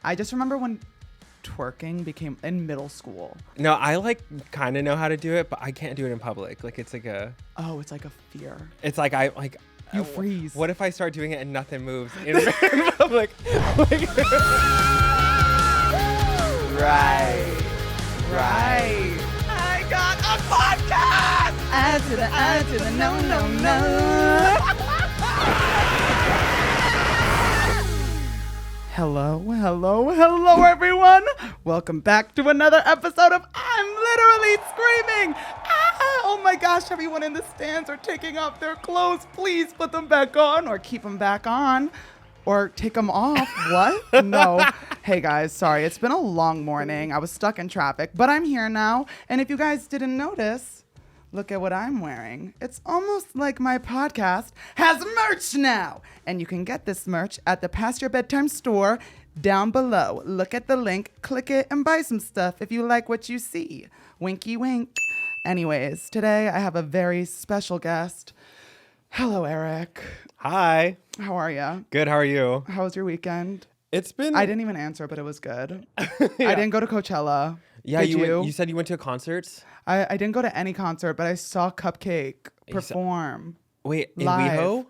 I just remember when twerking became in middle school. No, I like kind of know how to do it, but I can't do it in public. Like it's like a. Oh, it's like a fear. It's like I like. You freeze. What if I start doing it and nothing moves in public? Right. I got a podcast. I to the no. Hello, everyone. Welcome back to another episode of I'm Literally Screaming. Oh my gosh, everyone in the stands are taking off their clothes. Please put them back on or keep them back on. Or take them off. What? No. Hey guys, sorry. It's been a long morning. I was stuck in traffic, but I'm here now. And if you guys didn't notice, look at what I'm wearing. It's almost like my podcast has merch now. And you can get this merch at the Past Your Bedtime store down below. Look at the link, click it, and buy some stuff if you like what you see. Winky wink. Anyways, today I have a very special guest. Hello, Eric. Hi. How are you? Good. How are you? How was your weekend? It's been. I didn't even answer, but it was good. Yeah. I didn't go to Coachella. Yeah, Did you? You said you went to a concert. I didn't go to any concert, but I saw Cupcake perform. Wait, in live. WeHo?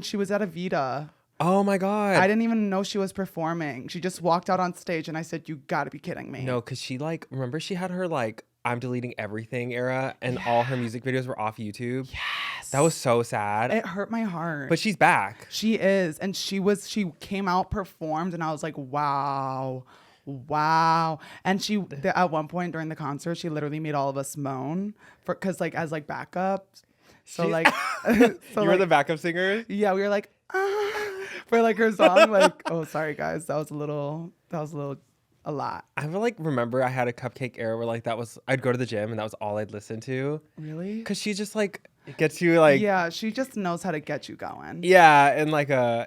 She was at Avita. Oh my God. I didn't even know she was performing. She just walked out on stage, and I said, "You gotta be kidding me." No, because she remember she had her I'm deleting everything era, and all her music videos were off YouTube. Yes. That was so sad. It hurt my heart. But she's back. She is, and she came out, performed, and I was like, wow. And at one point during the concert, she literally made all of us moan because as backup. So you were the backup singer? Yeah, we were like, for her song. Oh, sorry guys, that was a lot. I remember I had a Cupcake era where I'd go to the gym and that was all I'd listen to. Really? Because she just gets you yeah, she just knows how to get you going. Yeah, and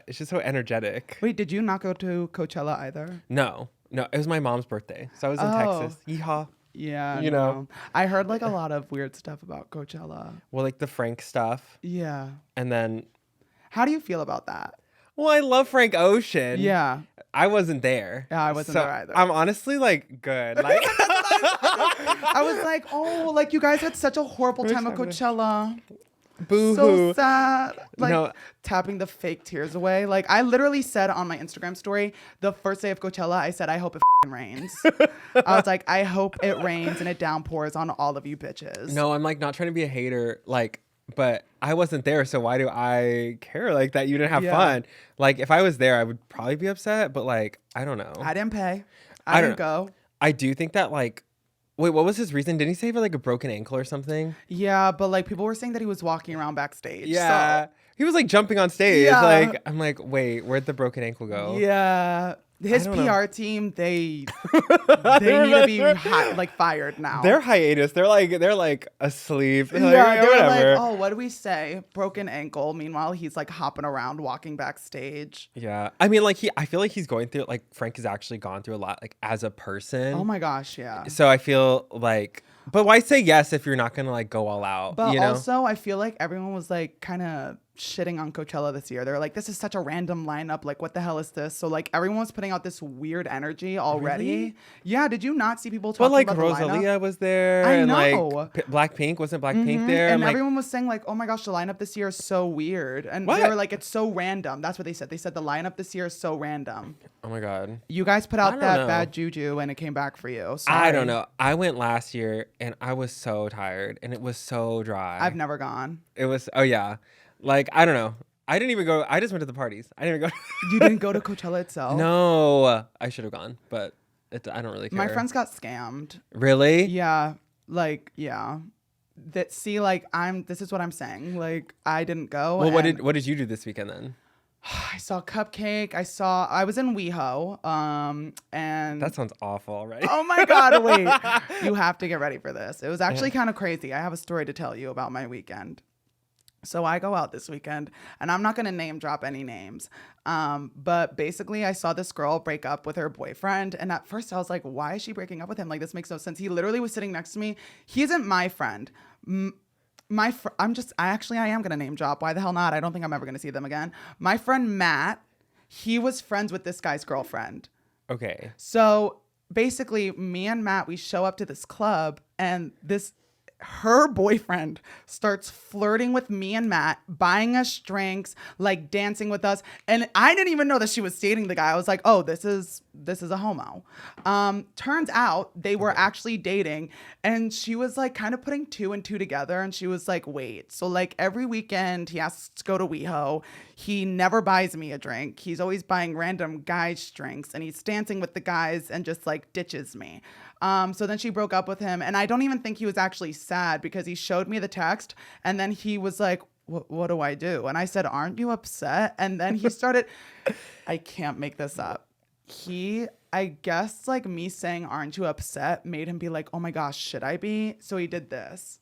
it's just so energetic. Wait, did you not go to Coachella either? No, it was my mom's birthday, so I was in Texas. Yeehaw. Yeah, you know. I heard a lot of weird stuff about Coachella. Well, the Frank stuff. Yeah. And then. How do you feel about that? Well, I love Frank Ocean. Yeah. I wasn't there. Yeah, I wasn't there either. I'm honestly good. I was like, oh, you guys had such a horrible time at Coachella. Boo-hoo. So sad. Tapping the fake tears away. I literally said on my Instagram story, the first day of Coachella, I said, I hope it rains. I was like, I hope it rains and it downpours on all of you bitches. No, I'm not trying to be a hater. But I wasn't there, so why do I care that you didn't have fun? If I was there, I would probably be upset, but I don't know. I didn't pay. I didn't go. I do think that wait, what was his reason? Didn't he say he had a broken ankle or something? Yeah, but people were saying that he was walking around backstage. Yeah. So. He was jumping on stage. Yeah. I'm wait, where'd the broken ankle go? Yeah. His PR team, they need to be fired now. They're hiatus. They're asleep. They're they were whatever. Oh, what do we say? Broken ankle. Meanwhile, he's hopping around, walking backstage. Yeah. I mean, I feel he's going through Frank has actually gone through a lot as a person. Oh my gosh, yeah. So I feel but why say yes if you're not gonna go all out? But also, I feel everyone was kind of shitting on Coachella this year. They were this is such a random lineup. What the hell is this? So everyone was putting out this weird energy already. Really? Yeah. Did you not see people talking about Rosalia the lineup? was there. I and know. Blackpink wasn't Blackpink there. And everyone was saying oh my gosh, the lineup this year is so weird. And they were it's so random. That's what they said. They said the lineup this year is so random. Oh my God. You guys put out that bad juju and it came back for you. Sorry. I don't know. I went last year and I was so tired and it was so dry. I've never gone. It was, oh yeah. I don't know. I didn't even go. I just went to the parties. I didn't even go. You didn't go to Coachella itself? No. I should have gone, but I don't really care. My friends got scammed. Really? Yeah. Yeah. This is what I'm saying. I didn't go. Well, what did you do this weekend then? I saw Cupcake. I was in WeHo. And that sounds awful, right? Oh my God, wait. You have to get ready for this. It was actually kind of crazy. I have a story to tell you about my weekend. So I go out this weekend, and I'm not going to name drop any names. But basically, I saw this girl break up with her boyfriend. And at first, I was like, why is she breaking up with him? This makes no sense. He literally was sitting next to me. He isn't my friend. I am going to name drop. Why the hell not? I don't think I'm ever going to see them again. My friend Matt, he was friends with this guy's girlfriend. Okay. So basically, me and Matt, we show up to this club, and her boyfriend starts flirting with me and Matt, buying us drinks, like dancing with us. And I didn't even know that she was dating the guy. I was like, oh, this is a homo. Turns out they were actually dating, and she was like kind of putting two and two together. And she was like, wait, so like every weekend he has to go to WeHo. He never buys me a drink. He's always buying random guys drinks, and he's dancing with the guys and just like ditches me. So then she broke up with him, and I don't even think he was actually sad, because he showed me the text, and then he was like, what do I do? And I said, aren't you upset? And then he started, I can't make this up. I guess like me saying, aren't you upset, made him be like, oh my gosh, should I be? So he did this.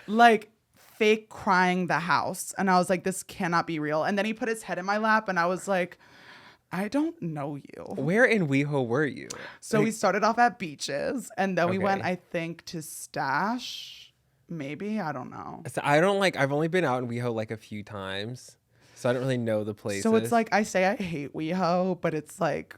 Like fake crying the house. And I was like, this cannot be real. And then he put his head in my lap, and I was like, I don't know you. Where in WeHo were you? So we started off at Beaches, and then we went, I think, to Stash. Maybe, I don't know. So I've only been out in WeHo like a few times, so I don't really know the places. So it's like, I say I hate WeHo, but it's like,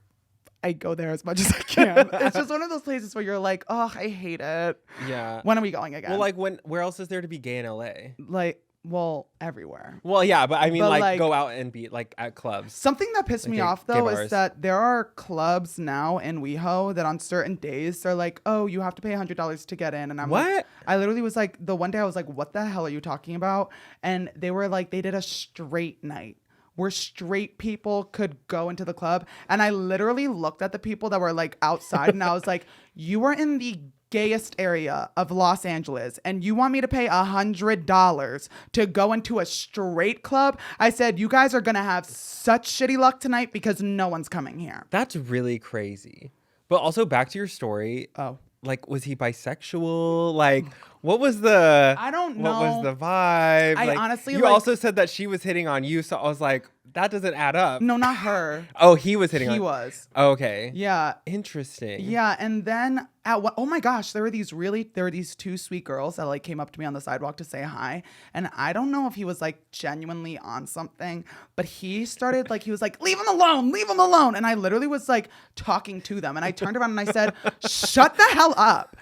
I go there as much as I can. It's just one of those places where you're like, oh, I hate it. Yeah. When are we going again? Well, like where else is there to be gay in LA? Like, well, everywhere. Well, yeah, but I mean, But, go out and be like at clubs. Something that pissed me off, though, bars. is that there are clubs now in WeHo that on certain days, they're like, oh, you have to pay $100 to get in. And I'm What? like, I literally was like, the one day I was like, what the hell are you talking about? And they were like, they did a straight night where straight people could go into the club. And I literally looked at the people that were like outside, and I was like, you are in the gayest area of Los Angeles, and you want me to pay $100 to go into a straight club? I said, you guys are gonna have such shitty luck tonight, because no one's coming here. That's really crazy. But also, back to your story. Oh, Like, was he bisexual? Like, what was the? I don't know. What was the vibe? I like, honestly, you like, also said that she was hitting on you, so I was like, that doesn't add up. no, not her. Oh, he was hitting on. He was. Oh, okay. Yeah. Interesting. Yeah, and then oh my gosh, there were these two sweet girls that like came up to me on the sidewalk to say hi, and I don't know if he was like genuinely on something, but he started like, he was like, leave him alone, and I literally was like talking to them, and I turned around and I said, shut the hell up.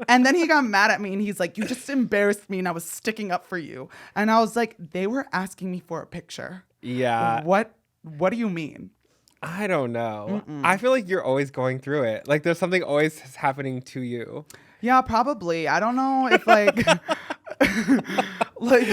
And then he got mad at me, and he's like, you just embarrassed me, and I was sticking up for you. And I was like, they were asking me for a picture. Yeah. What do you mean? I don't know. I feel like you're always going through it. Like there's something always happening to you. Yeah, probably. I don't know if like like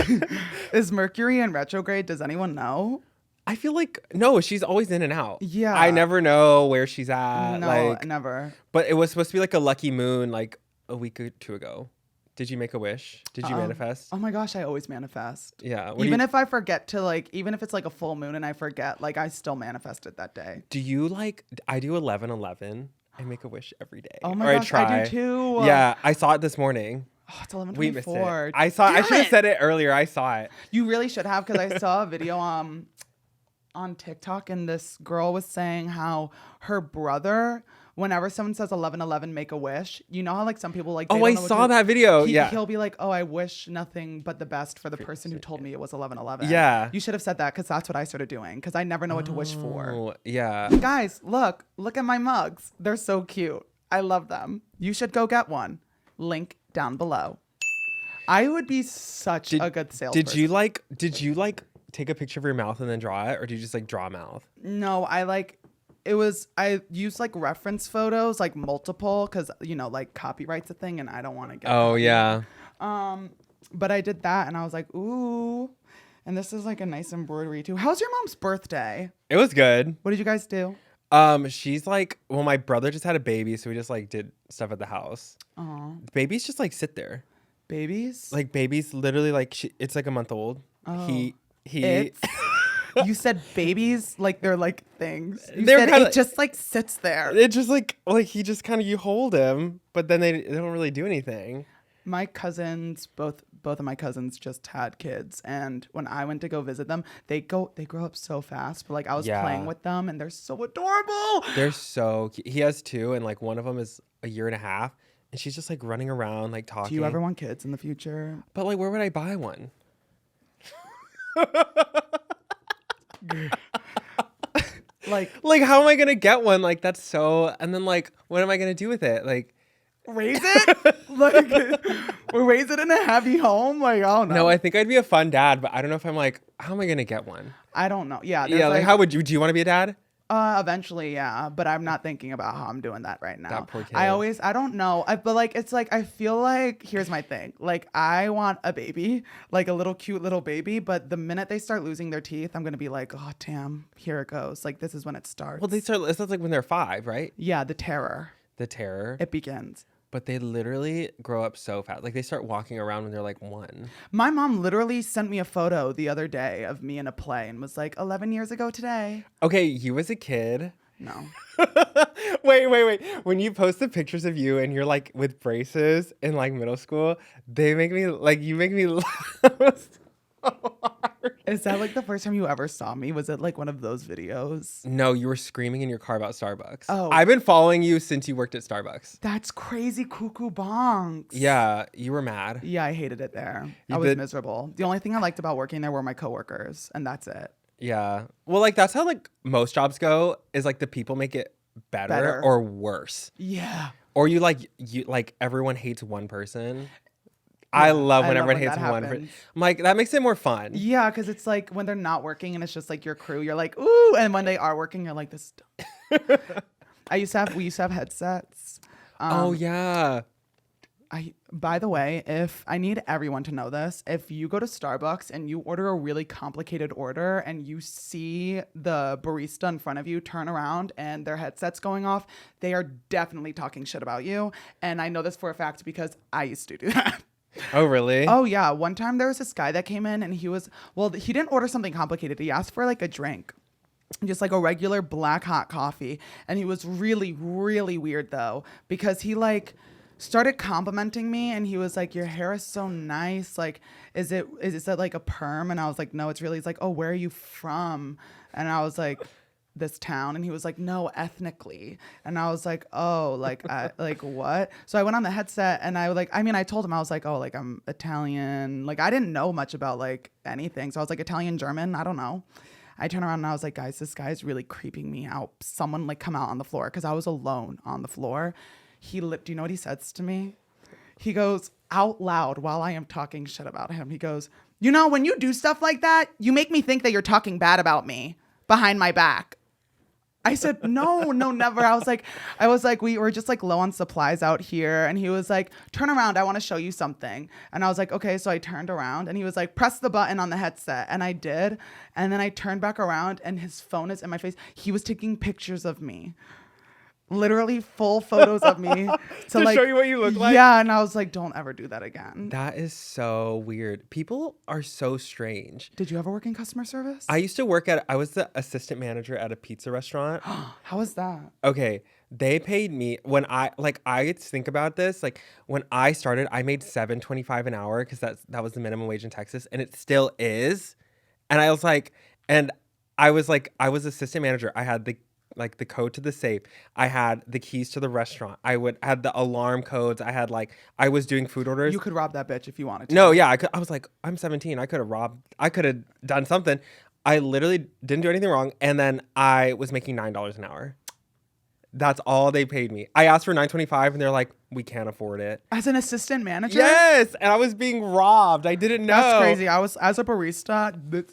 is Mercury in retrograde? Does anyone know? I feel like no, she's always in and out. Yeah. I never know where she's at. No, like never. But it was supposed to be like a lucky moon like a week or two ago. Did you make a wish? Did you manifest? Oh my gosh, I always manifest. Yeah. Even if I forget to like, even if it's like a full moon and I forget, like I still manifested that day. Do you like, I do 11/11. I make a wish every day. Oh my gosh, I do too. Yeah, I saw it this morning. Oh, it's 11:24. We missed it. I should have said it earlier. I saw it. You really should have, because I saw a video on TikTok, and this girl was saying how her brother, whenever someone says 11/11, make a wish. You know how like some people like. I saw that video. He'll be like, oh, I wish nothing but the best for the person who told me it was 11/11. Yeah. You should have said that, because that's what I started doing, because I never know what to wish for. Oh, yeah. Guys, look at my mugs. They're so cute. I love them. You should go get one. Link down below. I would be such a good salesperson. Did you take a picture of your mouth and then draw it, or did you just like draw a mouth? No, I used like reference photos, like multiple, because you know like copyright's a thing, and I don't want to get. Oh yeah. But I did that, and I was like, ooh, and this is like a nice embroidery too. How's your mom's birthday? It was good. What did you guys do? She's like, well, my brother just had a baby, so we just like did stuff at the house. Babies just like sit there. Babies? Like babies, literally like it's like a month old. Oh. He. You said babies like they're like things. They're said kinda, it just like sits there. It just like he just kind of, you hold him, but then they don't really do anything. My cousins, both of my cousins just had kids, and when I went to go visit them, they grow up so fast. But like I was playing with them, and they're so adorable. They're so cute. He has two, and like one of them is a year and a half, and she's just like running around like talking. Do you ever want kids in the future? But like, where would I buy one? Like how am I gonna get one? Like that's so. And then like, what am I gonna do with it? Like, raise it? Like, we raise it in a heavy home? Like, I don't know. no, I think I'd be a fun dad, but I don't know if I'm like, how am I gonna get one? I don't know. Yeah. Yeah, like how would you? Do you want to be a dad? Eventually, yeah, but I'm not thinking about how I'm doing that right now. That poor kid. I don't know. But like, it's like, I feel like, here's my thing. Like, I want a baby, like a little cute little baby. But the minute they start losing their teeth, I'm going to be like, oh, damn, here it goes. Like, this is when it starts. Well, it's like when they're 5, right? Yeah, the terror. The terror. It begins. But they literally grow up so fast. Like they start walking around when they're like 1. My mom literally sent me a photo the other day of me in a play and was like, 11 years ago today. Okay, you as a kid. No. Wait. When you post the pictures of you and you're like with braces in like middle school, they make me like, you make me laugh so hard. Is that like the first time you ever saw me? Was it like one of those videos? No, you were screaming in your car about Starbucks. Oh. I've been following you since you worked at Starbucks. That's crazy cuckoo bonks. Yeah, you were mad. Yeah, I hated it there. You I was did? miserable. The only thing I liked about working there were my coworkers, and that's it. Yeah. Well, like that's how like most jobs go is like the people make it better. Or worse. Yeah. Or you like everyone hates one person. I love when everyone hates one person. I'm like, that makes it more fun. Yeah, because it's like when they're not working and it's just like your crew, you're like, ooh. And when they are working, you're like, this. We used to have headsets. Oh, yeah. By the way, if I need everyone to know this, if you go to Starbucks and you order a really complicated order and you see the barista in front of you turn around and their headset's going off, they are definitely talking shit about you. And I know this for a fact because I used to do that. Oh, really? Oh, yeah. One time there was this guy that came in and he didn't order something complicated. He asked for like a drink, just like a regular black hot coffee. And he was really, really weird though, because he like started complimenting me and he was like, your hair is so nice. Like, is it like a perm? And I was like, no, it's really, he's like, oh, where are you from? And I was like, this town. And he was like, no, ethnically. And I was like, oh, like what? So I went on the headset and I told him, I was like, oh, like I'm Italian. Like I didn't know much about like anything. So I was like Italian, German. I don't know. I turned around and I was like, guys, this guy is really creeping me out. Someone like come out on the floor. Cause I was alone on the floor. Do you know what he says to me? He goes out loud while I am talking shit about him. He goes, you know, when you do stuff like that, you make me think that you're talking bad about me behind my back. I said, no, never. I was like, we were just like low on supplies out here. And he was like, turn around. I want to show you something. And I was like, okay. So I turned around and he was like, press the button on the headset. And I did. And then I turned back around and his phone is in my face. He was taking pictures of me. Literally full photos of me to like, show you what you look like. Yeah, and I was like, don't ever do that again. That is so weird. People are so strange. Did you ever work in customer service? I was the assistant manager at a pizza restaurant. How was that? Okay, they paid me when I think about this, like when I started, I made $7.25 an hour because that was the minimum wage in Texas, and it still is. And I was assistant manager. I had the code to the safe. I had the keys to the restaurant. I had the alarm codes. I was doing food orders. You could rob that bitch if you wanted to. No, yeah, I could. I was like, I'm 17. I could have done something. I literally didn't do anything wrong. And then I was making $9 an hour. That's all they paid me. I asked for $9.25 and they're like, we can't afford it. As an assistant manager? Yes. And I was being robbed. I didn't know. That's crazy. As a barista,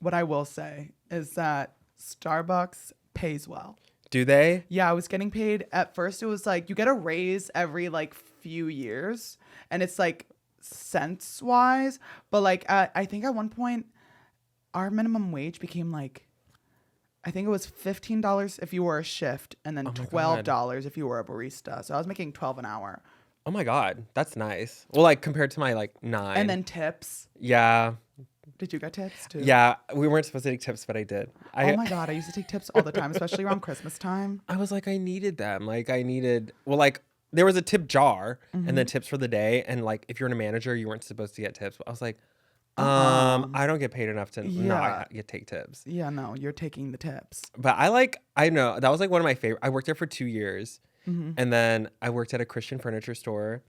what I will say is that Starbucks pays well. Do they? Yeah, I was getting paid. At first, it was like you get a raise every like few years, and it's like cents wise. But like I think at one point, our minimum wage became like, I think it was $15 if you were a shift, and then $12 if you were a barista. So I was making $12 an hour. Oh my God, that's nice. Well, like compared to my like $9. And then tips. Yeah. Did you get tips too? Yeah, we weren't supposed to take tips, but I did. Oh my God, I used to take tips all the time, especially around Christmas time. I was like, I needed them. There was a tip jar and then tips for the day. And like, if you're a manager, you weren't supposed to get tips. But I was like, I don't get paid enough to not take tips. Yeah, no, you're taking the tips. But I know that was like one of my favorite. I worked there for 2 years. And then I worked at a Christian furniture store.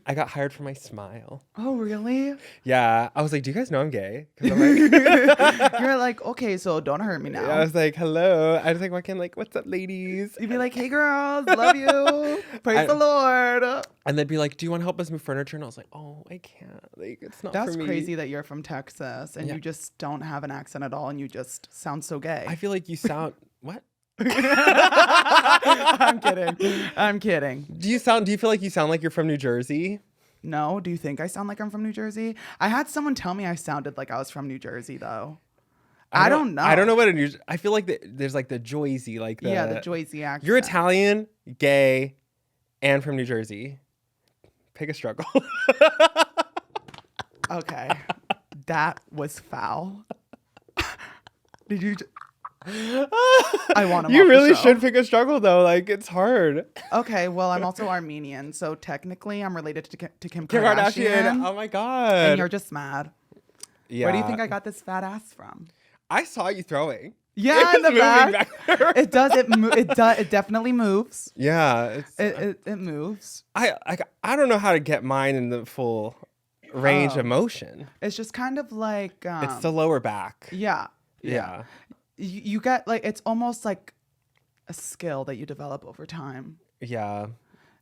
I got hired for my smile. Oh, really? Yeah. I was like, do you guys know I'm gay? 'Cause I'm like, You're like, okay, so don't hurt me now. I was like, hello. I was like, walking like, what's up, ladies? You'd be like, hey, girls, love you. Praise the Lord. And they'd be like, do you want to help us move furniture? And I was like, oh, I can't. Like, it's not That's for me. crazy that you're from Texas and Yeah. you just don't have an accent at all and you just sound so gay. I feel like you sound, what? I'm kidding. Do you feel like you sound like you're from New Jersey? No, do you think I sound like I'm from New Jersey? I had someone tell me I sounded like I was from New Jersey, though. I don't know. I don't know what I feel like there's like the Joyzy, like the Joyzy accent. You're Italian, gay, and from New Jersey. Pick a struggle. Okay, that was foul. Did you? I want him. You off really the show. should pick a struggle though. Like it's hard. Okay, well, I'm also Armenian, so technically I'm related to Kim Kim Kardashian. Kardashian. Oh my god. And you're just mad. Yeah. Where do you think I got this fat ass from? I saw you throwing. Yeah, It in the was moving back. there. It does. It definitely moves. Yeah. It moves. I don't know how to get mine in the full range of motion. It's just kind of like It's the lower back. yeah. Yeah. You get like it's almost like a skill that you develop over time. Yeah.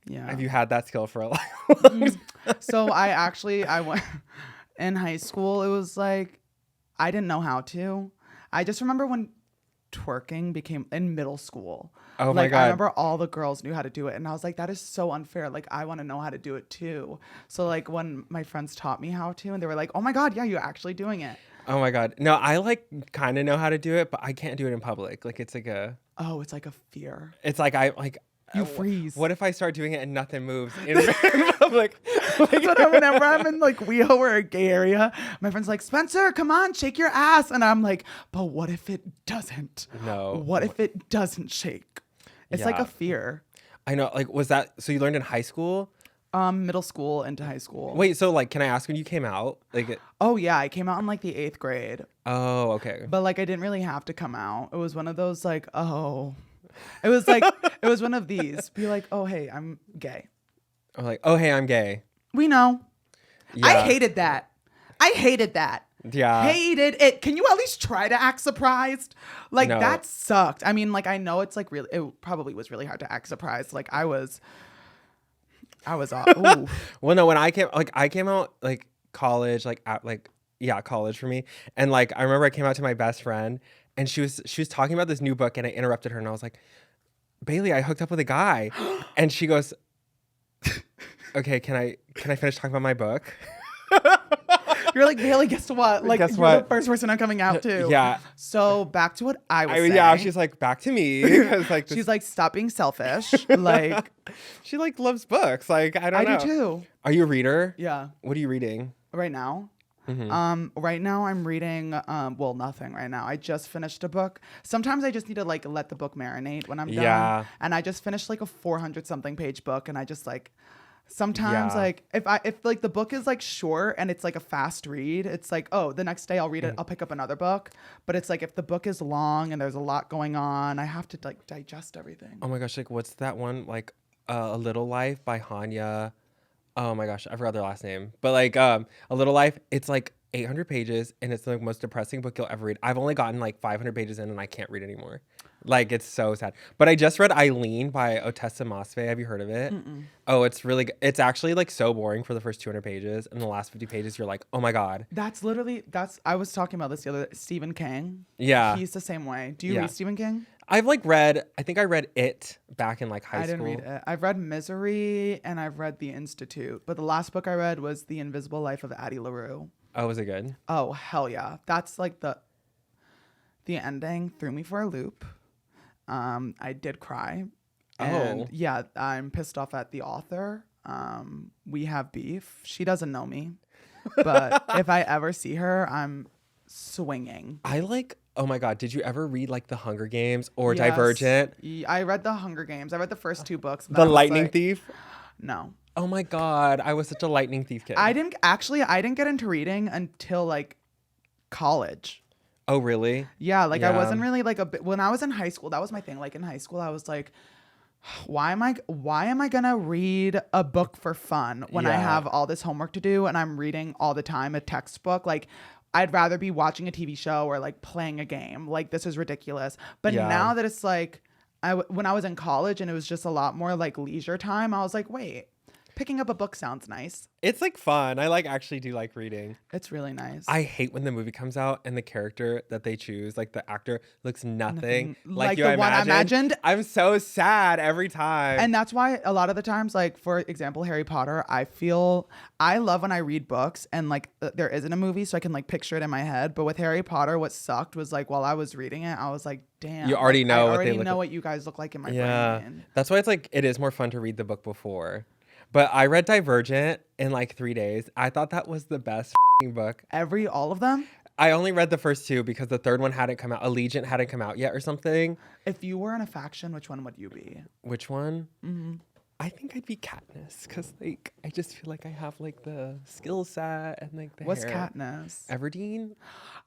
Yeah. Have you had that skill for a long time? So I went in high school. It was like I didn't know how to. I just remember when twerking became in middle school. Oh my like, God. I remember all the girls knew how to do it, and I was like, that is so unfair. Like, I want to know how to do it too. So like when my friends taught me how to, and they were like, oh my God, yeah, you're actually doing it. Oh my God. No, I like kind of know how to do it, but I can't do it in public. Like it's like It's like a fear. it's like You freeze. What if I start doing it and nothing moves in public? That's what whenever I'm in like WeHo or a gay area, my friend's like, Spencer, come on, shake your ass. And I'm like, but what if it doesn't? No. What if it doesn't shake? It's like Yeah. a fear. I know. Like, was that so? You learned in high school? Middle school into high school. Wait. So, like, can I ask when you came out? Like, Oh yeah, I came out in like the 8th grade, oh, okay. but like I didn't really have to come out. It was one of those like, oh, it was like it was one of these. Be like, oh hey, I'm gay. I'm like, oh, hey, I'm gay. We know. Yeah. I hated that. Yeah. Hated it. Can you at least try to act surprised? Like No. that sucked. I mean, like I know it's like really. It probably was really hard to act surprised. Like I was ooh. Well, no. When I came out like college, college for me, and like I remember I came out to my best friend, and she was talking about this new book, and I interrupted her, and I was like, Bailey, I hooked up with a guy, and she goes, okay, can I finish talking about my book? You're like, Bailey, guess what? Like, Guess you're what? the first person I'm coming out to. Yeah. So back to what I was saying. Yeah, she's like, back to me. Because like She's like, stop being selfish. Like, she like loves books. Like, I don't know. I do too. Are you a reader? Yeah. What are you reading? Right now. Mm-hmm. Right now I'm reading, well, nothing right now. I just finished a book. Sometimes I just need to like let the book marinate when I'm done. Yeah. And I just finished like a 400 something page book. And I just like, sometimes Yeah. like if like the book is like short and it's like a fast read, it's like, oh, the next day I'll read it. I'll pick up another book. But it's like, if the book is long and there's a lot going on, I have to like digest everything. Oh my gosh, like what's that one? Like A Little Life by Hanya. Oh my gosh, I forgot their last name. But like A Little Life, it's like 800 pages and it's the most depressing book you'll ever read. I've only gotten like 500 pages in and I can't read anymore. Like it's so sad. But I just read Eileen by Otessa Mosfe. Have you heard of it? Mm-mm. Oh, it's really good. It's actually like so boring for the first 200 pages. And the last 50 pages, you're like, oh my God. I was talking about this the other day. Stephen King. Yeah. He's the same way. Do you Yeah. read Stephen King? I think I read it back in like high school. I didn't read it. I've read Misery and I've read The Institute. But the last book I read was The Invisible Life of Addie LaRue. Oh, was it good? Oh, hell yeah. That's like the ending threw me for a loop. I did cry. And yeah, I'm pissed off at the author. We have beef. She doesn't know me. But if I ever see her, I'm swinging. Oh my God, did you ever read like The Hunger Games or Yes. Divergent? I read The Hunger Games. I read the first 2 books. and The then I was Lightning like, Thief? No. Oh my God, I was such a Lightning Thief kid. I didn't get into reading until like college. Oh, really? Yeah, like I Yeah. wasn't really like when I was in high school, that was my thing. Like in high school, I was like, why am I gonna read a book for fun when I Yeah. have all this homework to do and I'm reading all the time a textbook? Like, I'd rather be watching a TV show or like playing a game. Like, this is ridiculous. But Yeah. now that it's like, when I was in college and it was just a lot more like leisure time, I was like, wait, picking up a book sounds nice. It's like fun. I like actually do like reading. It's really nice. I hate when the movie comes out and the character that they choose, like the actor, looks nothing like the one I imagined. I'm so sad every time. And that's why a lot of the times, like, for example, Harry Potter, I love when I read books and like there isn't a movie, so I can like picture it in my head. But with Harry Potter, what sucked was like while I was reading it, I was like, damn, You already like, know I what they already look know like. what you guys look like in my Yeah, brain. that's why it's like it is more fun to read the book before. But I read Divergent in like 3 days. I thought that was the best book. All of them. I only read the first 2 because the third one hadn't come out. Allegiant hadn't come out yet or something. If you were in a faction, which one would you be? Which one? Mm-hmm. I think I'd be Katniss because like I just feel like I have like the skill set and like the What's hair. Katniss? Everdeen?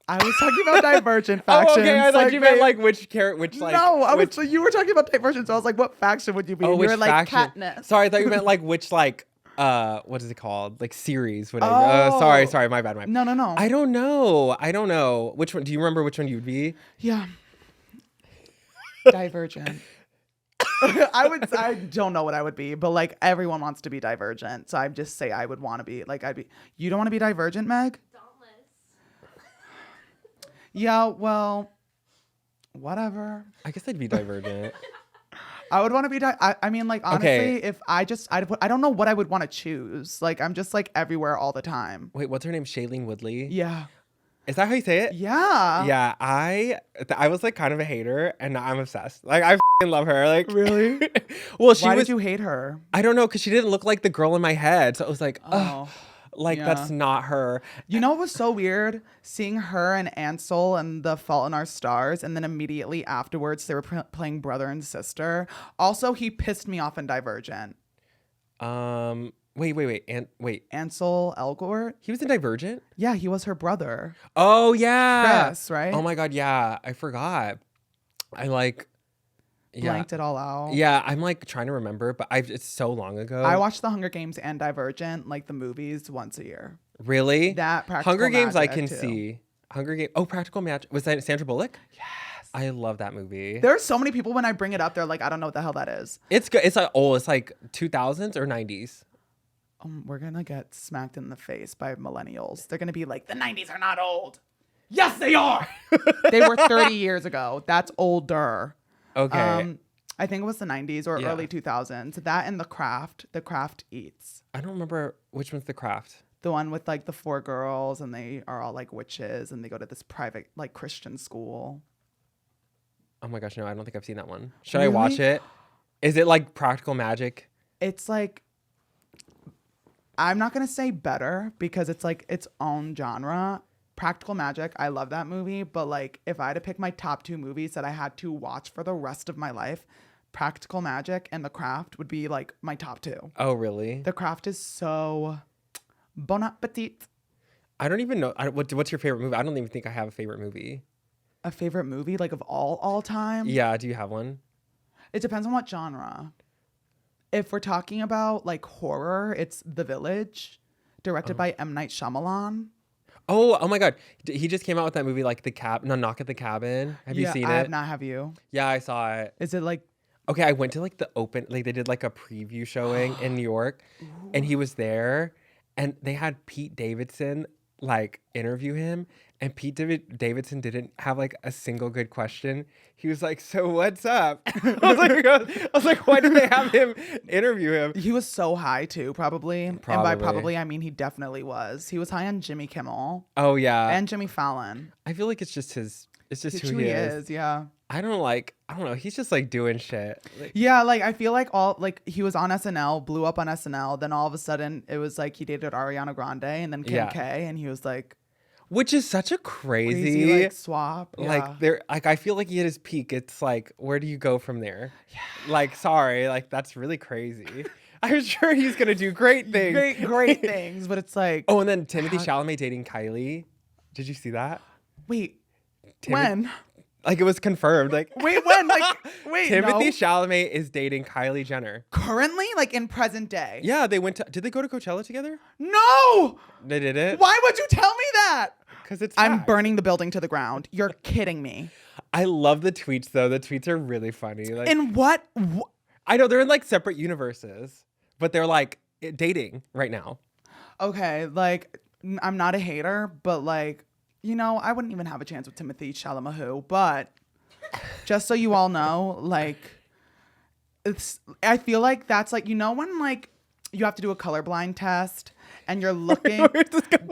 I was talking about Divergent factions. Oh, okay. I thought you meant babe. like which character, which like. No, which, you were talking about Divergent, so I was like, what faction would you be? oh, And which you were like, faction? Katniss. Sorry, I thought you meant like which like what is it called? Like series? Whatever. Oh. Sorry, my bad. No. I don't know. Which one? Do you remember which one you'd be? Yeah. Divergent. I don't know what I would be, but like everyone wants to be Divergent, so I just say I would want to be like You don't want to be Divergent, Meg? Dauntless. Yeah, well, whatever. I guess I'd be Divergent. I would want to be. I mean, like honestly, Okay. if I don't know what I would want to choose. Like I'm just like everywhere all the time. Wait, what's her name? Shailene Woodley? Yeah. Is that how you say it? Yeah. Yeah, I was like kind of a hater, and now I'm obsessed. Like I love her. Like Really? well, she Why was. did you hate her? I don't know, cause she didn't look like the girl in my head, so it was like, Oh. like Yeah. that's not her. You know what was so weird? Seeing her and Ansel and The Fault in Our Stars, and then immediately afterwards they were playing brother and sister. Also, he pissed me off in Divergent. Wait, and wait, Ansel Elgort? he was in Divergent. Yeah, he was her brother. Oh yeah, Chris, right? Oh my god, yeah, I forgot. I like, yeah, Blanked it all out. yeah. I'm like trying to remember, but it's so long ago. I watch The Hunger Games and Divergent, like the movies, once a year. Really? That Practical Hunger Games, I Magic, can too. see. Hunger Games. Oh, Practical Magic. Was that Sandra Bullock? Yes. I love that movie. There are so many people when I bring it up, they're like, I don't know what the hell that is. It's good. It's like old. It's like 2000s or 90s. We're going to get smacked in the face by millennials. They're going to be like, the 90s are not old. Yes, they are. They were 30 years ago. That's older. Okay. I think it was the 90s or Yeah. early 2000s. That and The Craft. The Craft Eats. I don't remember which one's The Craft. The one with like the 4 girls and they are all like witches and they go to this private like Christian school. Oh my gosh, no, I don't think I've seen that one. Should I watch Really? it? Is it like Practical Magic? It's like, I'm not going to say better because it's like its own genre. Practical Magic, I love that movie, but like if I had to pick my top 2 movies that I had to watch for the rest of my life, Practical Magic and The Craft would be like my top 2. Oh, really? The Craft is so bon appetit. I don't even know. What's your favorite movie? I don't even think I have a favorite movie. A favorite movie like of all time? Yeah, do you have one? It depends on what genre. If we're talking about like horror, it's The Village, directed by M. Night Shyamalan. Oh my God. He just came out with that movie like Knock at the Cabin. Have you seen I it? have not. Have you? Yeah, I saw it. Is it like, Okay, I went to like the open, like they did like a preview showing in New York and he was there and they had Pete Davidson like interview him and Davidson didn't have like a single good question. He was like, so what's up? I was like, why did they have him interview him? he was so high too, probably. And by Probably. probably, I mean he definitely was. He was high on Jimmy Kimmel Oh yeah. and Jimmy Fallon. I feel like it's just It's who he is. yeah. I don't know. He's just like doing shit. Like, Yeah, like I feel like he was on SNL, blew up on SNL, then all of a sudden it was like he dated Ariana Grande and then Kim Yeah. K and he was like which is such a crazy like swap. Yeah. like there like I feel like he hit his peak. It's like where do you go from there? Yeah. Like sorry, like that's really crazy. I'm sure he's gonna do great things. great things, but it's like Oh, and then Timothy Chalamet dating Kylie. Did you see that? wait, when? Like it was confirmed. Like Wait, when? Like, wait, Timothy no. Chalamet is dating Kylie Jenner. Currently, like in present day. Yeah, they went to. Did they go to Coachella together? No. They did it. Why would you tell me that? Because it's. I'm facts. burning the building to the ground. You're kidding me. I love the tweets though. The tweets are really funny. Like In what? I know they're in like separate universes, but they're like dating right now. Okay, like I'm not a hater, but like, you know, I wouldn't even have a chance with Timothy Chalamet, but just so you all know, like, I feel like that's like, you know, when like you have to do a colorblind test and you're looking.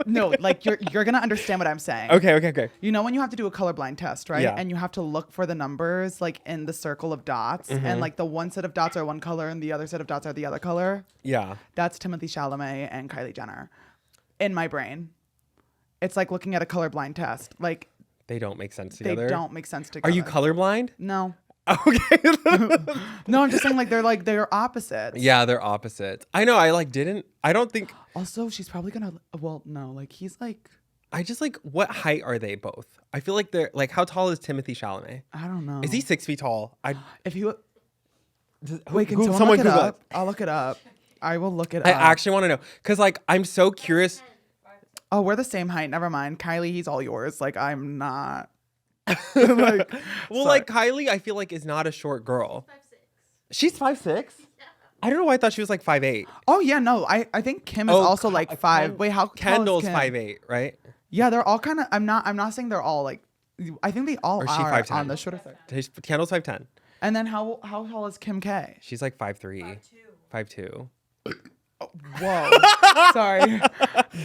No, like you're gonna understand what I'm saying. Okay. You know when you have to do a colorblind test, right? Yeah. And you have to look for the numbers like in the circle of dots, and like the one set of dots are one color and the other set of dots are the other color. Yeah. That's Timothy Chalamet and Kylie Jenner. In my brain, it's like looking at a colorblind test. Like They don't make sense together. they don't make sense Are together. you colorblind? No. Okay. No, I'm just saying they're opposites. Yeah, they're opposites. I know. I don't think. Also, she's probably gonna. Well, no, like he's like. I just like, what height are they both? I feel like they're like, how tall is Timothy Chalamet? I don't know. Is he 6 feet tall? If he. Wait, can someone look it Google up? I'll look it up. I will look it I up. actually want to know because like I'm so curious. Oh, we're the same height. Never mind, Kylie. He's all yours. Like I'm not. Like, Well, sorry. like Kylie, I feel like is not a short girl. 5'6". She's 5'6". I don't know why I thought she was like 5'8". Oh yeah, no. I think Kim is also like 5. Wait, how tall Kendall's is Kim? 5'8", right? Yeah, they're all kind of. I'm not saying they're all like. I think they all Or she are 5'10"? on the shorter side. Kendall's 5'10". And then how tall is Kim K? She's like 5'3". 5'2". Whoa. Sorry.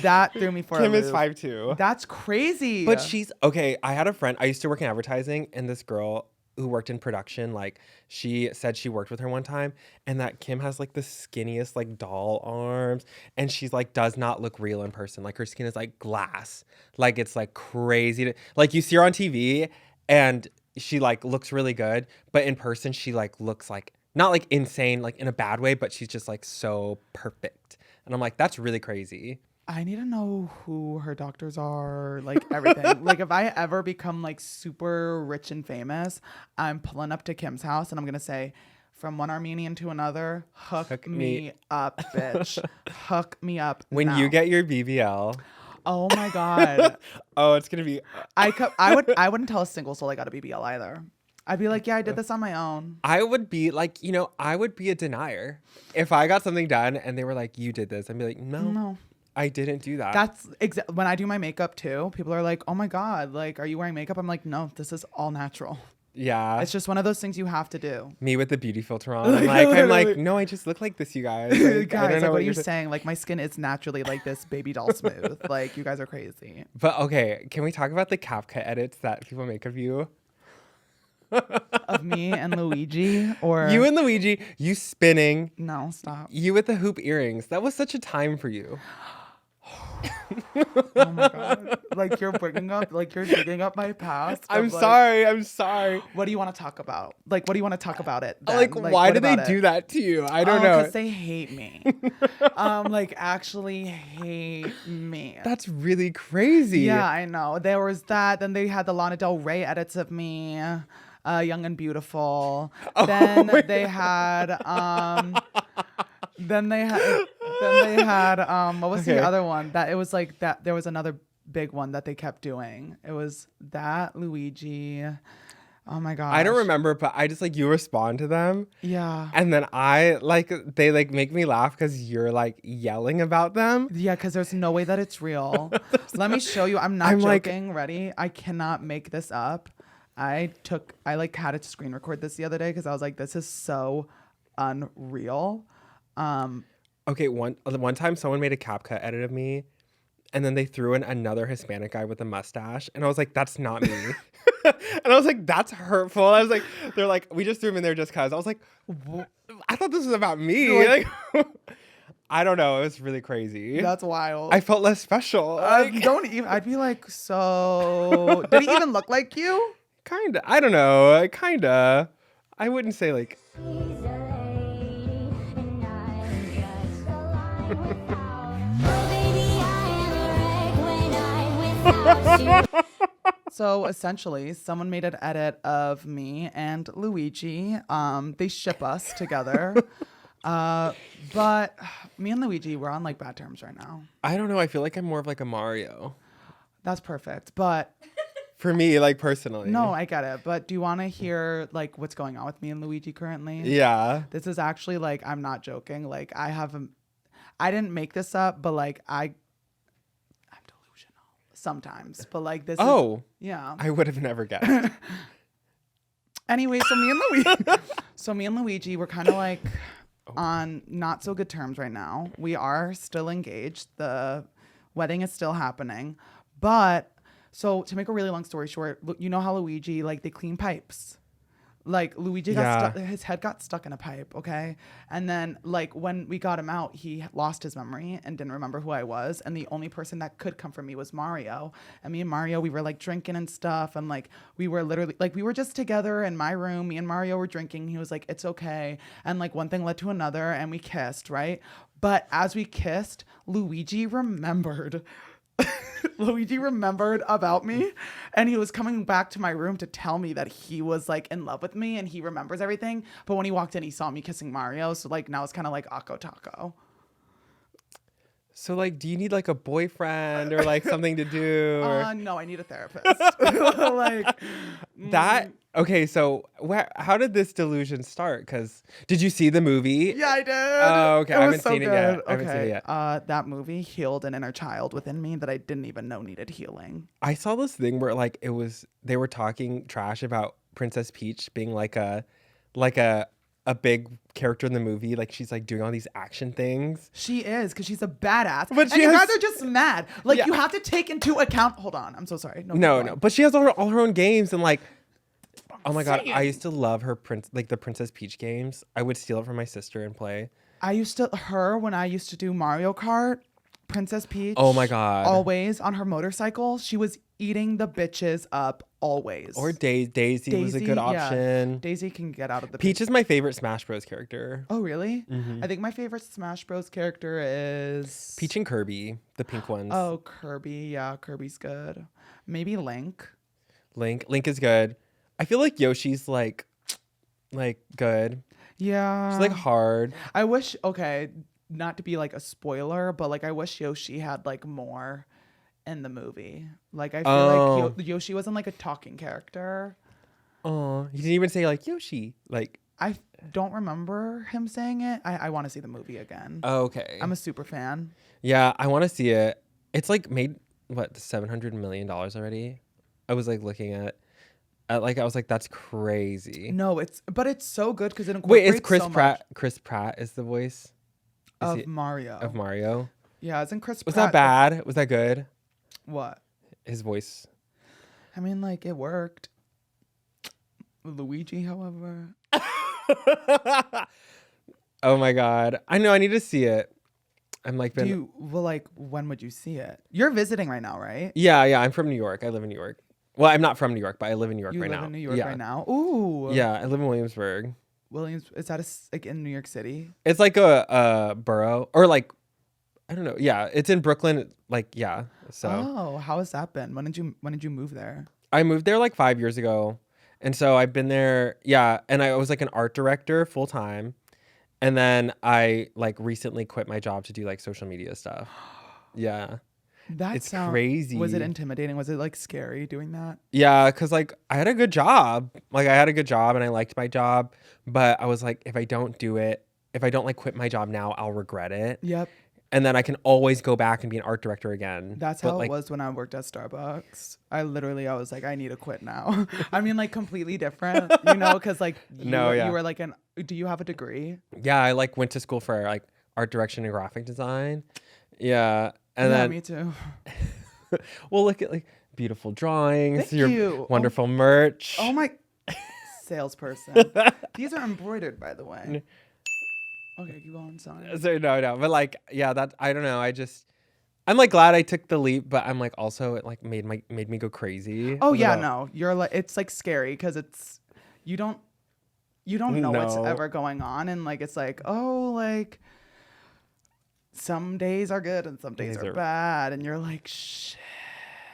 That threw me for Kim a is loop. 5'2". That's crazy. But she's okay. I had a friend. I used to work in advertising, and this girl who worked in production, like she said she worked with her one time, and that Kim has like the skinniest like doll arms, and she's like does not look real in person. Like her skin is like glass. Like it's like crazy. Like you see her on TV, and she like looks really good, but in person she like looks like not like insane, like in a bad way, but she's just like so perfect. And I'm like, that's really crazy. I need to know who her doctors are, like everything. Like if I ever become like super rich and famous, I'm pulling up to Kim's house and I'm gonna say, from one Armenian to another, hook me up, bitch. Hook me up. When now. you get your BBL. Oh my God. Oh, it's gonna be. I wouldn't tell a single soul I got a BBL either. I'd be like, yeah, I did this on my own. I would be like, I would be a denier. If I got something done and they were like, you did this, I'd be like, no. I didn't do that. That's when I do my makeup too. People are like, oh my God, like, are you wearing makeup? I'm like, no, this is all natural. Yeah. It's just one of those things you have to do. Me with the beauty filter on. I'm like, no, I just look like this, you guys. Like, Guys, I don't know what are you you're saying? Like, my skin is naturally like this baby doll smooth. Like, you guys are crazy. But okay, can we talk about the CapCut edits that people make of you? Of me and Luigi, or You and Luigi, you spinning, no, stop. you with the hoop earrings. That was such a time for you. Oh my God. Like you're digging up my past. I'm like, sorry. What do you want to talk about? Like, what do you want to talk about it? Then? Like, why what do they about do it? that to you? I don't know. Because they hate me. Like actually hate me. That's really crazy. Yeah, I know. There was that. Then they had the Lana Del Rey edits of me, young and beautiful. Then they had what was the other one? That it was like that there was another big one that they kept doing. It was that Luigi. Oh my God. I don't remember, but I just like you respond to them. Yeah. And then they like make me laugh because you're like yelling about them. Yeah, because there's no way that it's real. Let me show you. I'm not joking. Ready? I cannot make this up. I like had to screen record this the other day because I was like, this is so unreal. Okay, one time someone made a CapCut edit of me, and then they threw in another Hispanic guy with a mustache, and I was like, that's not me. And I was like, that's hurtful. I was like, they're like, we just threw him in there just cause. I was like, I thought this was about me. Like, I don't know. It was really crazy. That's wild. I felt less special. Don't even. I'd be like, so. Did he even look like you? Kinda. I don't know. Kinda. I wouldn't say like. So essentially, someone made an edit of me and Luigi. They ship us together. But me and Luigi, we're on like bad terms right now. I don't know. I feel like I'm more of like a Mario. That's perfect. But For me, like personally. no, I get it. But do you want to hear like what's going on with me and Luigi currently? Yeah. This is actually like, I'm not joking. Like I didn't make this up, but like I'm delusional sometimes. But like this is, yeah. I would have never guessed. Anyway, so me and Luigi, we're kind of like on not so good terms right now. We are still engaged. The wedding is still happening. But so to make a really long story short, you know how Luigi, like they clean pipes. Like Luigi his head got stuck in a pipe, okay? And then like when we got him out, he lost his memory and didn't remember who I was. And the only person that could come for me was Mario. And me and Mario, we were like drinking and stuff. And like we were literally like we were just together in my room. Me and Mario were drinking. He was like, it's okay. And like one thing led to another and we kissed, right? But as we kissed, Luigi remembered. Luigi remembered about me, and he was coming back to my room to tell me that he was like in love with me and he remembers everything. But when he walked in, he saw me kissing Mario. So like now it's kind of like Akko Taco. So like, do you need like a boyfriend or like something to do? No, I need a therapist. Like that. Okay, so how did this delusion start? Because did you see the movie? Yeah, I did. Oh, okay. I haven't seen it yet. I haven't seen it yet. That movie healed an inner child within me that I didn't even know needed healing. I saw this thing where like they were talking trash about Princess Peach being like a big character in the movie. Like she's like doing all these action things. She is, because she's a badass. But you guys are just mad. Like you have to take into account. Hold on, I'm so sorry. No. But she has all her own games and like. Oh my god, I used to love her the Princess Peach games. I would steal it from my sister and play. When I used to do Mario Kart, Princess Peach. Oh my god. Always on her motorcycle, she was eating the bitches up always. Or Daisy was a good option. Yeah. Daisy can get out of the Peach is my favorite Smash Bros character. Oh really? Mm-hmm. I think my favorite Smash Bros character is Peach and Kirby, the pink ones. Oh, Kirby. Yeah, Kirby's good. Maybe Link. Link is good. I feel like Yoshi's like good. Yeah. She's like hard. I wish, okay, not to be like a spoiler, but like I wish Yoshi had like more in the movie. Like I feel like Yoshi wasn't like a talking character. Oh, he didn't even say like Yoshi. Like I don't remember him saying it. I want to see the movie again. Oh, okay. I'm a super fan. Yeah, I want to see it. It's like made $700 million already. I was like looking at I was like, that's crazy. No, it's so good because it incorporates. Wait, is Chris so Pratt? much. Chris Pratt is the voice of Mario. Of Mario. Yeah, isn't Chris Was Pratt? that bad? Was that good? What? His voice. I mean, like it worked. Luigi, however. Oh my god! I know. I need to see it. I'm like, when would you see it? You're visiting right now, right? Yeah. I'm from New York. I live in New York. Well, I'm not from New York, but I live in New York right now. You live in New York right now? Ooh. Yeah, I live in Williamsburg. Is that like in New York City? It's like a borough, or like, I don't know. Yeah, it's in Brooklyn. Like, yeah. So. Oh, how has that been? When did you move there? I moved there like 5 years ago, and so I've been there. Yeah, and I was like an art director full time, and then I like recently quit my job to do like social media stuff. Yeah. It's crazy. Was it intimidating? Was it like scary doing that? Yeah, because like I had a good job. Like I had a good job and I liked my job. But I was like, if I don't like quit my job now, I'll regret it. Yep. And then I can always go back and be an art director again. That's how it was when I worked at Starbucks. I was like, I need to quit now. I mean, like completely different, because like you were like do you have a degree? Yeah, I like went to school for like art direction and graphic design. Yeah. And then me too. Well, look at like beautiful drawings, Thank you. Wonderful merch. Oh my salesperson. These are embroidered, by the way. Okay, keep going. Sorry. So no, but like, yeah, that I don't know. I'm like glad I took the leap, but I'm like also it like made me go crazy. Oh yeah, no, you're like it's like scary because it's you don't know what's ever going on, and like it's like like. Some days are good and some days are bad, and you're like, shit.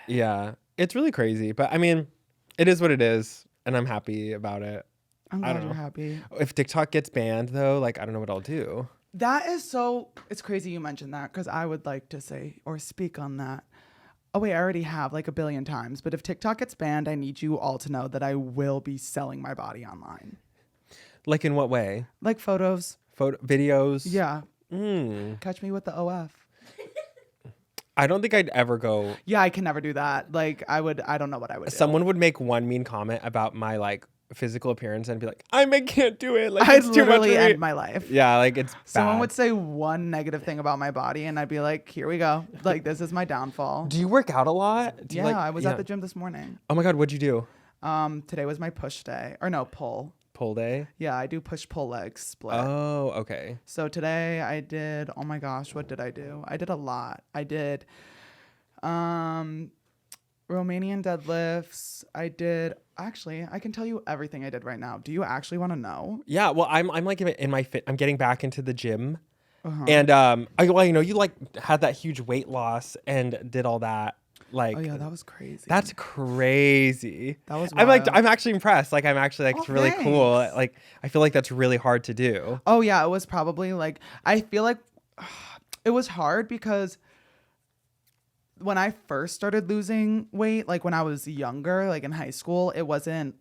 Yeah, It's really crazy, but I mean, it is what it is, and I'm happy about it. I'm I glad don't you're know. happy. If TikTok gets banned, though, like, I don't know what I'll do. That is so, it's crazy you mentioned that because I would like to say or speak on that. Oh, wait, I already have like a billion times. But if TikTok gets banned, I need you all to know that I will be selling my body online. Like, in what way? Like photos. Videos? Yeah. Mm. Catch me with the OF. I don't think I'd ever go. Yeah, I can never do that. Like, I don't know what I would do. Someone would make one mean comment about my, like, physical appearance and be like, I can't do it. Like, I'd it's too much literally for me. end my life. Yeah, like, it's Someone bad. would say one negative thing about my body, and I'd be like, here we go. Like, this is my downfall. Do you work out a lot? Do you, Yeah, I was at the gym this morning. Oh, my God, what'd you do? Today was my push day. Or no, pull. Pull day? Yeah, I do push-pull leg split. Oh, okay. So today I did, oh my gosh, what did I do? I did a lot. I did Romanian deadlifts. Actually, I can tell you everything I did right now. Do you actually want to know? Yeah, well, I'm like in my fit. I'm getting back into the gym. Uh-huh. And you like had that huge weight loss and did all that. Like, Oh yeah, that was crazy. that's crazy. That was I'm wild. actually impressed. Like, I'm actually like, Oh, it's really cool. thanks. Like, I feel like that's really hard to do. Oh yeah, it was probably like, I feel like it was hard because when I first started losing weight, like when I was younger, like in high school, it wasn't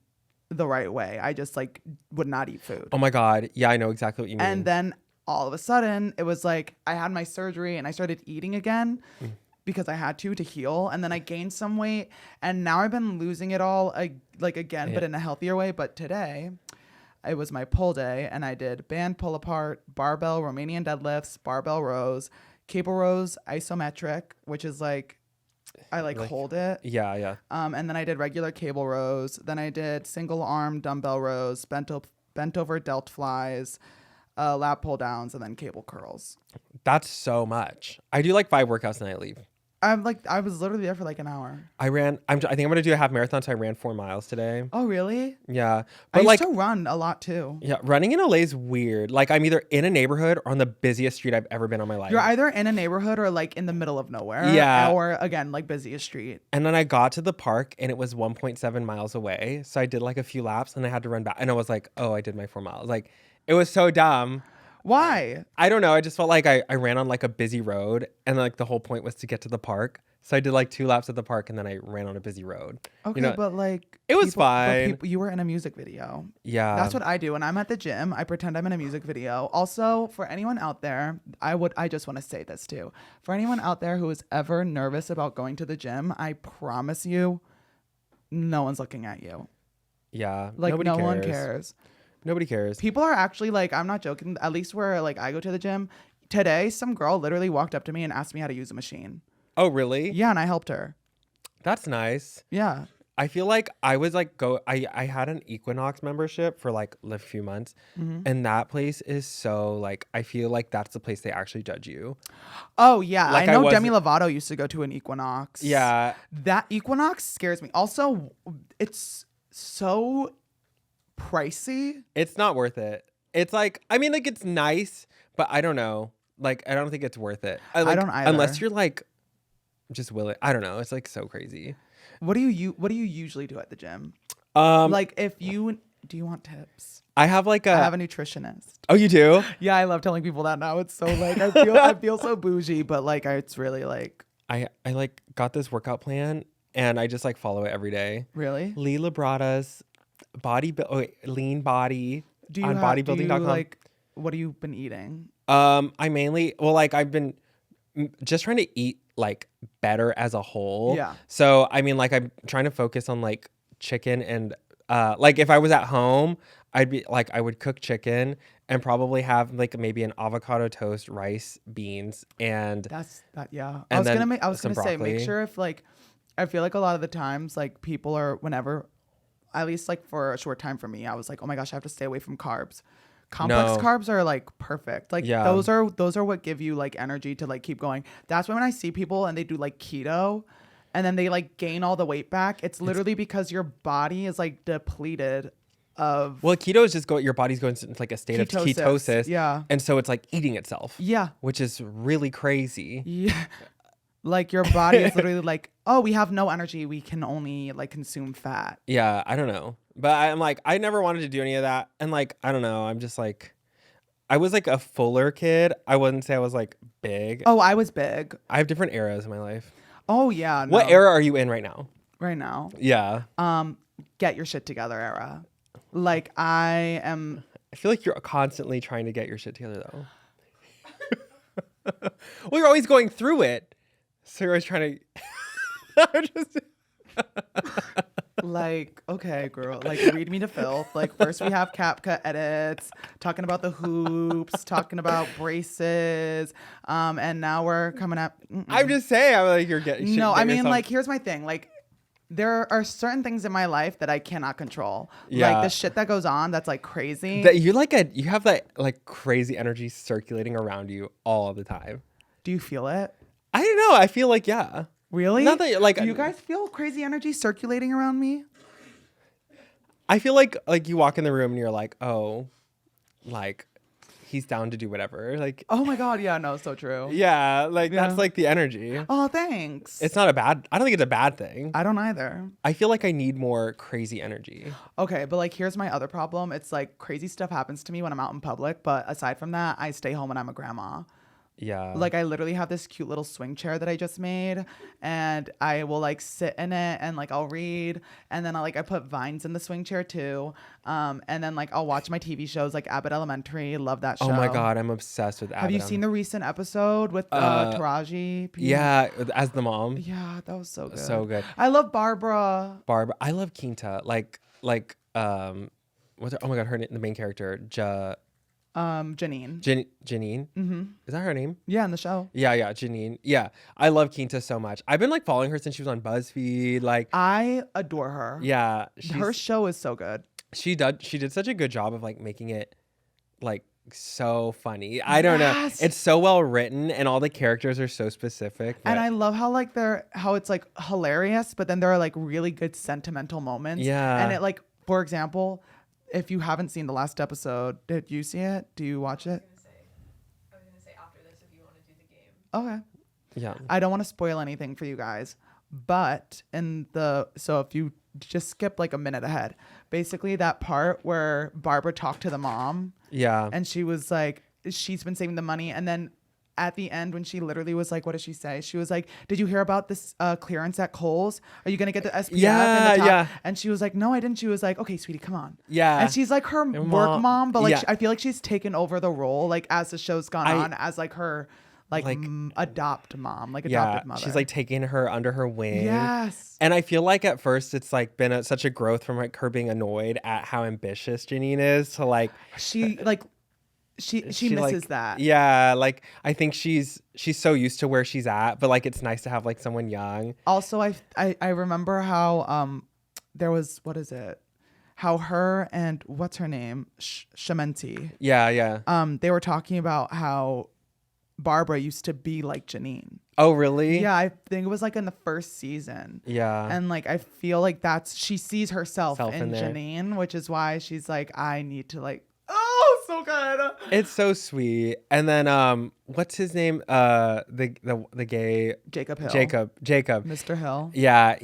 the right way. I just like would not eat food. Oh my God. Yeah, I know exactly what you mean. And then all of a sudden it was like I had my surgery and I started eating again because I had to heal. And then I gained some weight and now I've been losing it all again, but in a healthier way. But today it was my pull day and I did band pull apart, barbell, Romanian deadlifts, barbell rows, cable rows, isometric, which is like, I like hold it. Yeah, yeah. And then I did regular cable rows. Then I did single arm dumbbell rows, bent over delt flies, lat pull downs, and then cable curls. That's so much. I do like 5 workouts and I leave. I was literally there for like an hour. I think I'm going to do a half marathon, so I ran 4 miles today. Oh, really? Yeah. I But used like, to run a lot too. yeah, running in LA is weird. Like, I'm either in a neighborhood or on the busiest street I've ever been on my life. You're either in a neighborhood or like in the middle of nowhere. Yeah. Or again, like busiest street. And then I got to the park and it was 1.7 miles away. So I did like a few laps and I had to run back. And I was like, oh, I did my 4 miles. Like, it was so dumb. Why? I don't know. I just felt like I ran on like a busy road and like the whole point was to get to the park. So I did like 2 laps at the park and then I ran on a busy road. Okay, You know, but like it was fine. you were in a music video. Yeah. That's what I do when I'm at the gym. I pretend I'm in a music video. Also, for anyone out there, I just want to say this too. For anyone out there who is ever nervous about going to the gym, I promise you, no one's looking at you. Yeah. Like Nobody no cares. one cares. Nobody cares. People are actually like, I'm not joking. At least where like I go to the gym today, some girl literally walked up to me and asked me how to use a machine. Oh, really? Yeah, and I helped her. That's nice. Yeah. I feel like I was like I had an Equinox membership for like a few months and that place is so like I feel like that's the place they actually judge you. Oh yeah, Like, I know wasn't- Demi Lovato used to go to an Equinox. Yeah. That Equinox scares me. Also, it's so pricey. It's not worth it. It's like I mean like it's nice, but I don't know. Like I don't think it's worth it. I don't either. Unless you're like just willing. I don't know. It's like so crazy. What do you usually do at the gym? Like if you do you want tips? I have like I have a nutritionist. Oh, you do? Yeah, I love telling people that now. It's so like I feel so bougie, but like it's really like I like got this workout plan and I just like follow it every day. really. Lee Labrada's lean body Do you on bodybuilding.com. like what have you been eating? I mainly like I've been just trying to eat like better as a whole. Yeah. So I mean like I'm trying to focus on like chicken and like if I was at home, I'd be like I would cook chicken and probably have like maybe an avocado toast, rice, beans, and Yeah. And then I was some gonna say make broccoli. sure if like I feel like a lot of the times like people are whenever at least like for a short time for me, I was like, oh my gosh, I have to stay away from carbs. Complex No. carbs are like perfect. Like Yeah. those are what give you like energy to like keep going. That's when I see people and they do like keto and then they like gain all the weight back. It's literally because your body is like depleted of well, keto is just your body's going into like a state of ketosis. Yeah. And so it's like eating itself. Yeah. Which is really crazy. Yeah. Like your body is literally like, oh, we have no energy. We can only like consume fat. Yeah, I don't know. But I'm like, I never wanted to do any of that. And like, I don't know. I'm just like, I was like a fuller kid. I wouldn't say I was like big. Oh, I was big. I have different eras in my life. Oh yeah. What era are you in right now? Right now. Yeah. Get your shit together era. Like I am. I feel like you're constantly trying to get your shit together though. Well, you're always going through it. So you're always trying to. Like, okay, girl, like read me to filth. Like first we have CapCut edits, talking about the hoops, talking about braces, and now we're coming up. I'm just saying, I'm like, you're getting. No, I mean, like, here's my thing. Like, there are certain things in my life that I cannot control. Yeah. Like the shit that goes on, that's like crazy. That you have that like crazy energy circulating around you all the time. Do you feel it? I don't know. I feel like, yeah. Really? Not that, like, do you guys feel crazy energy circulating around me? I feel like you walk in the room and you're like, oh, like he's down to do whatever. Like, oh my God, yeah, no, so true. yeah, like that's like the energy. Oh, thanks. It's not I don't think it's a bad thing. I don't either. I feel like I need more crazy energy. Okay, but like here's my other problem. It's like crazy stuff happens to me when I'm out in public, but aside from that, I stay home and I'm a grandma. Yeah. Like I literally have this cute little swing chair that I just made, and I will like sit in it and like I'll read, and then I put vines in the swing chair too, and then like I'll watch my TV shows like Abbott Elementary. Love that show. Oh my God, I'm obsessed with Abbott. Have you seen the recent episode with Taraji? Yeah, as the mom. Yeah, that was so good. So good. I love Barbara. I love Quinta. What's her, oh my God, her the main character, Janine. Janine. Mm-hmm. Is that her name? Yeah, in the show. Yeah, Janine. Yeah, I love Quinta so much. I've been like following her since she was on BuzzFeed. Like, I adore her. Yeah, her show is so good. She did such a good job of like making it like so funny. I don't know. It's so well written and all the characters are so specific. And I love how like how it's like hilarious, but then there are like really good sentimental moments. Yeah. And it like, for example, if you haven't seen the last episode, did you see it? Do you watch it? I was gonna say after this if you want to do the game. Okay. Yeah. I don't want to spoil anything for you guys, but so if you just skip like a minute ahead, basically that part where Barbara talked to the mom. Yeah. And she was like, she's been saving the money, and then at the end when she literally was like, what did she say? She was like, did you hear about this clearance at Kohl's? Are you going to get the SPF? Yeah, and the top? yeah. And she was like, no, I didn't. She was like, okay, sweetie, come on. Yeah. And she's like her work mom, but like, Yeah. I feel like she's taken over the role, like as the show's gone on, as like her adopted mom, like adopted mother. She's like taking her under her wing. Yes. And I feel like at first it's like been such a growth from like her being annoyed at how ambitious Janine is to like. She misses like, that. Yeah, like I think she's so used to where she's at, but like it's nice to have like someone young. Also, I remember how there was, what is it? How her and what's her name? Shamenti. Yeah. They were talking about how Barbara used to be like Janine. Oh, really? Yeah, I think it was like in the first season. Yeah. And like I feel like she sees herself in there. Janine, which is why she's like, I need to like, oh, so good. It's so sweet. And then what's his name? The gay Jacob Hill. Jacob. Mr. Hill. Yeah,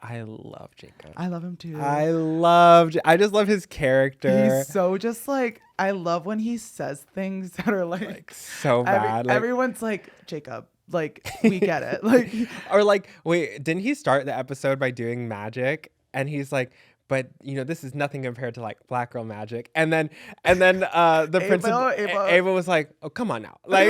I love Jacob. I love him too. I just love his character. He's so just like, I love when he says things that are like so bad. Everyone's like, Jacob, like, we get it. Like, or like, wait, didn't he start the episode by doing magic? And he's like, but you know, this is nothing compared to like black girl magic. And then the principal Ava was like, oh, come on now. Like,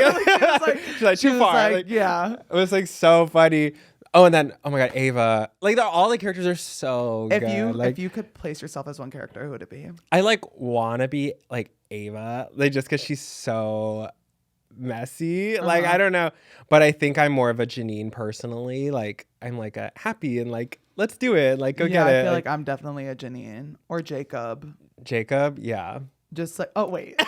she's like too far. Like, yeah. It was like so funny. Oh, and then, oh my God, Ava. Like, all the characters are so good. If you could place yourself as one character, who would it be? I like want to be like Ava, like just because she's so messy. Like, I don't know. But I think I'm more of a Janine personally. Like, I'm like a happy and like, let's do it. Like, go get it. I feel like I'm definitely a Janine or Jacob. Jacob, yeah. Just like, oh, wait.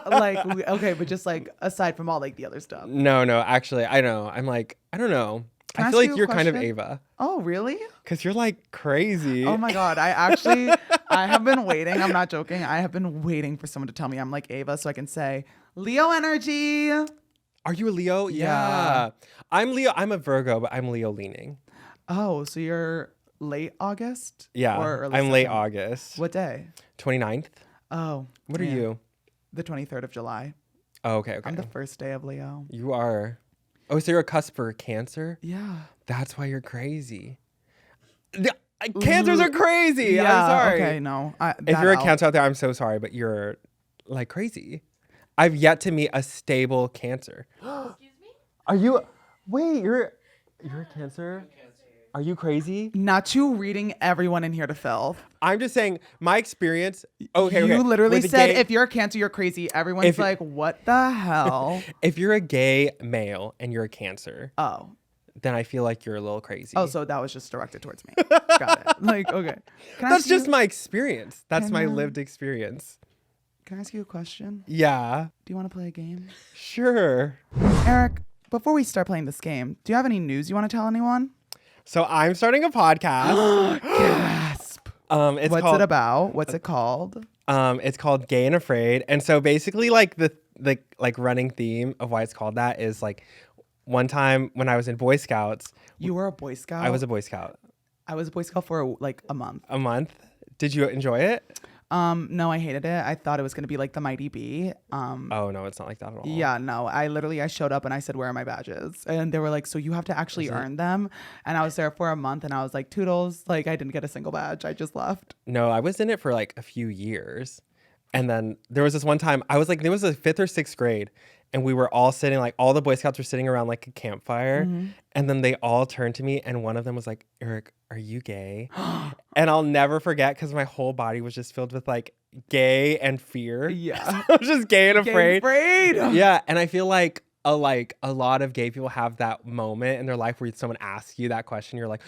Like, okay, but just like aside from all like the other stuff. No, actually, I know. I'm like, I don't know. I feel like you're kind of Ava. Oh, really? Because you're like crazy. Oh my God. I have been waiting. I'm not joking. I have been waiting for someone to tell me I'm like Ava so I can say Leo energy. Are you a Leo? Yeah. I'm Leo. I'm a Virgo, but I'm Leo leaning. Oh, so you're late August? Yeah, Or early I'm late September? August. What day? 29th. Oh. What are yeah. you? The 23rd of July. Oh, okay. I'm the first day of Leo. You are. Oh, so you're a cusp for Cancer? Yeah. That's why you're crazy. Cancers are crazy. Yeah. I'm sorry. Okay, no. If you're a Cancer out there, I'm so sorry, but you're like crazy. I've yet to meet a stable Cancer. Excuse me? Are you? Wait, you're a Cancer? Are you crazy? Not you reading everyone in here to filth. I'm just saying my experience. Okay, You literally With said gay- if you're a Cancer, you're crazy. Everyone's If- like, what the hell? if you're a gay male and you're a Cancer, Oh. then I feel like you're a little crazy. Oh, so that was just directed towards me. Got it. Like, okay. Can I That's ask you- just my experience. That's Can my I- lived experience. Can I ask you a question? Yeah, Do you want to play a game? sure. Eric, before we start playing this game, do you have any news you want to tell anyone? So I'm starting a podcast. Gasp. It's What's called, it about? What's it called? It's called Gay and Afraid. And so basically like the like running theme of why it's called that is like one time when I was in Boy Scouts, You were a Boy Scout? I was a Boy Scout. I was a Boy Scout for like a month. A month. Did you enjoy it? No, I hated it. I thought it was gonna be like the Mighty Bee. Oh no, it's not like that at all. Yeah, no. I showed up and I said, "Where are my badges?" And they were like, "So you have to actually earn them." And I was there for a month, and I was like, "Toodles!" Like I didn't get a single badge. I just left. No, I was in it for like a few years. And then there was this one time I was like, it was the 5th or 6th grade. And we were all sitting, like all the Boy Scouts were sitting around like a campfire. And then they all turned to me and one of them was like, Eric, are you gay? And I'll never forget because my whole body was just filled with like gay and fear. Yeah. I was just gay and afraid. Afraid. Yeah. And I feel like a lot of gay people have that moment in their life where someone asks you that question. You're like,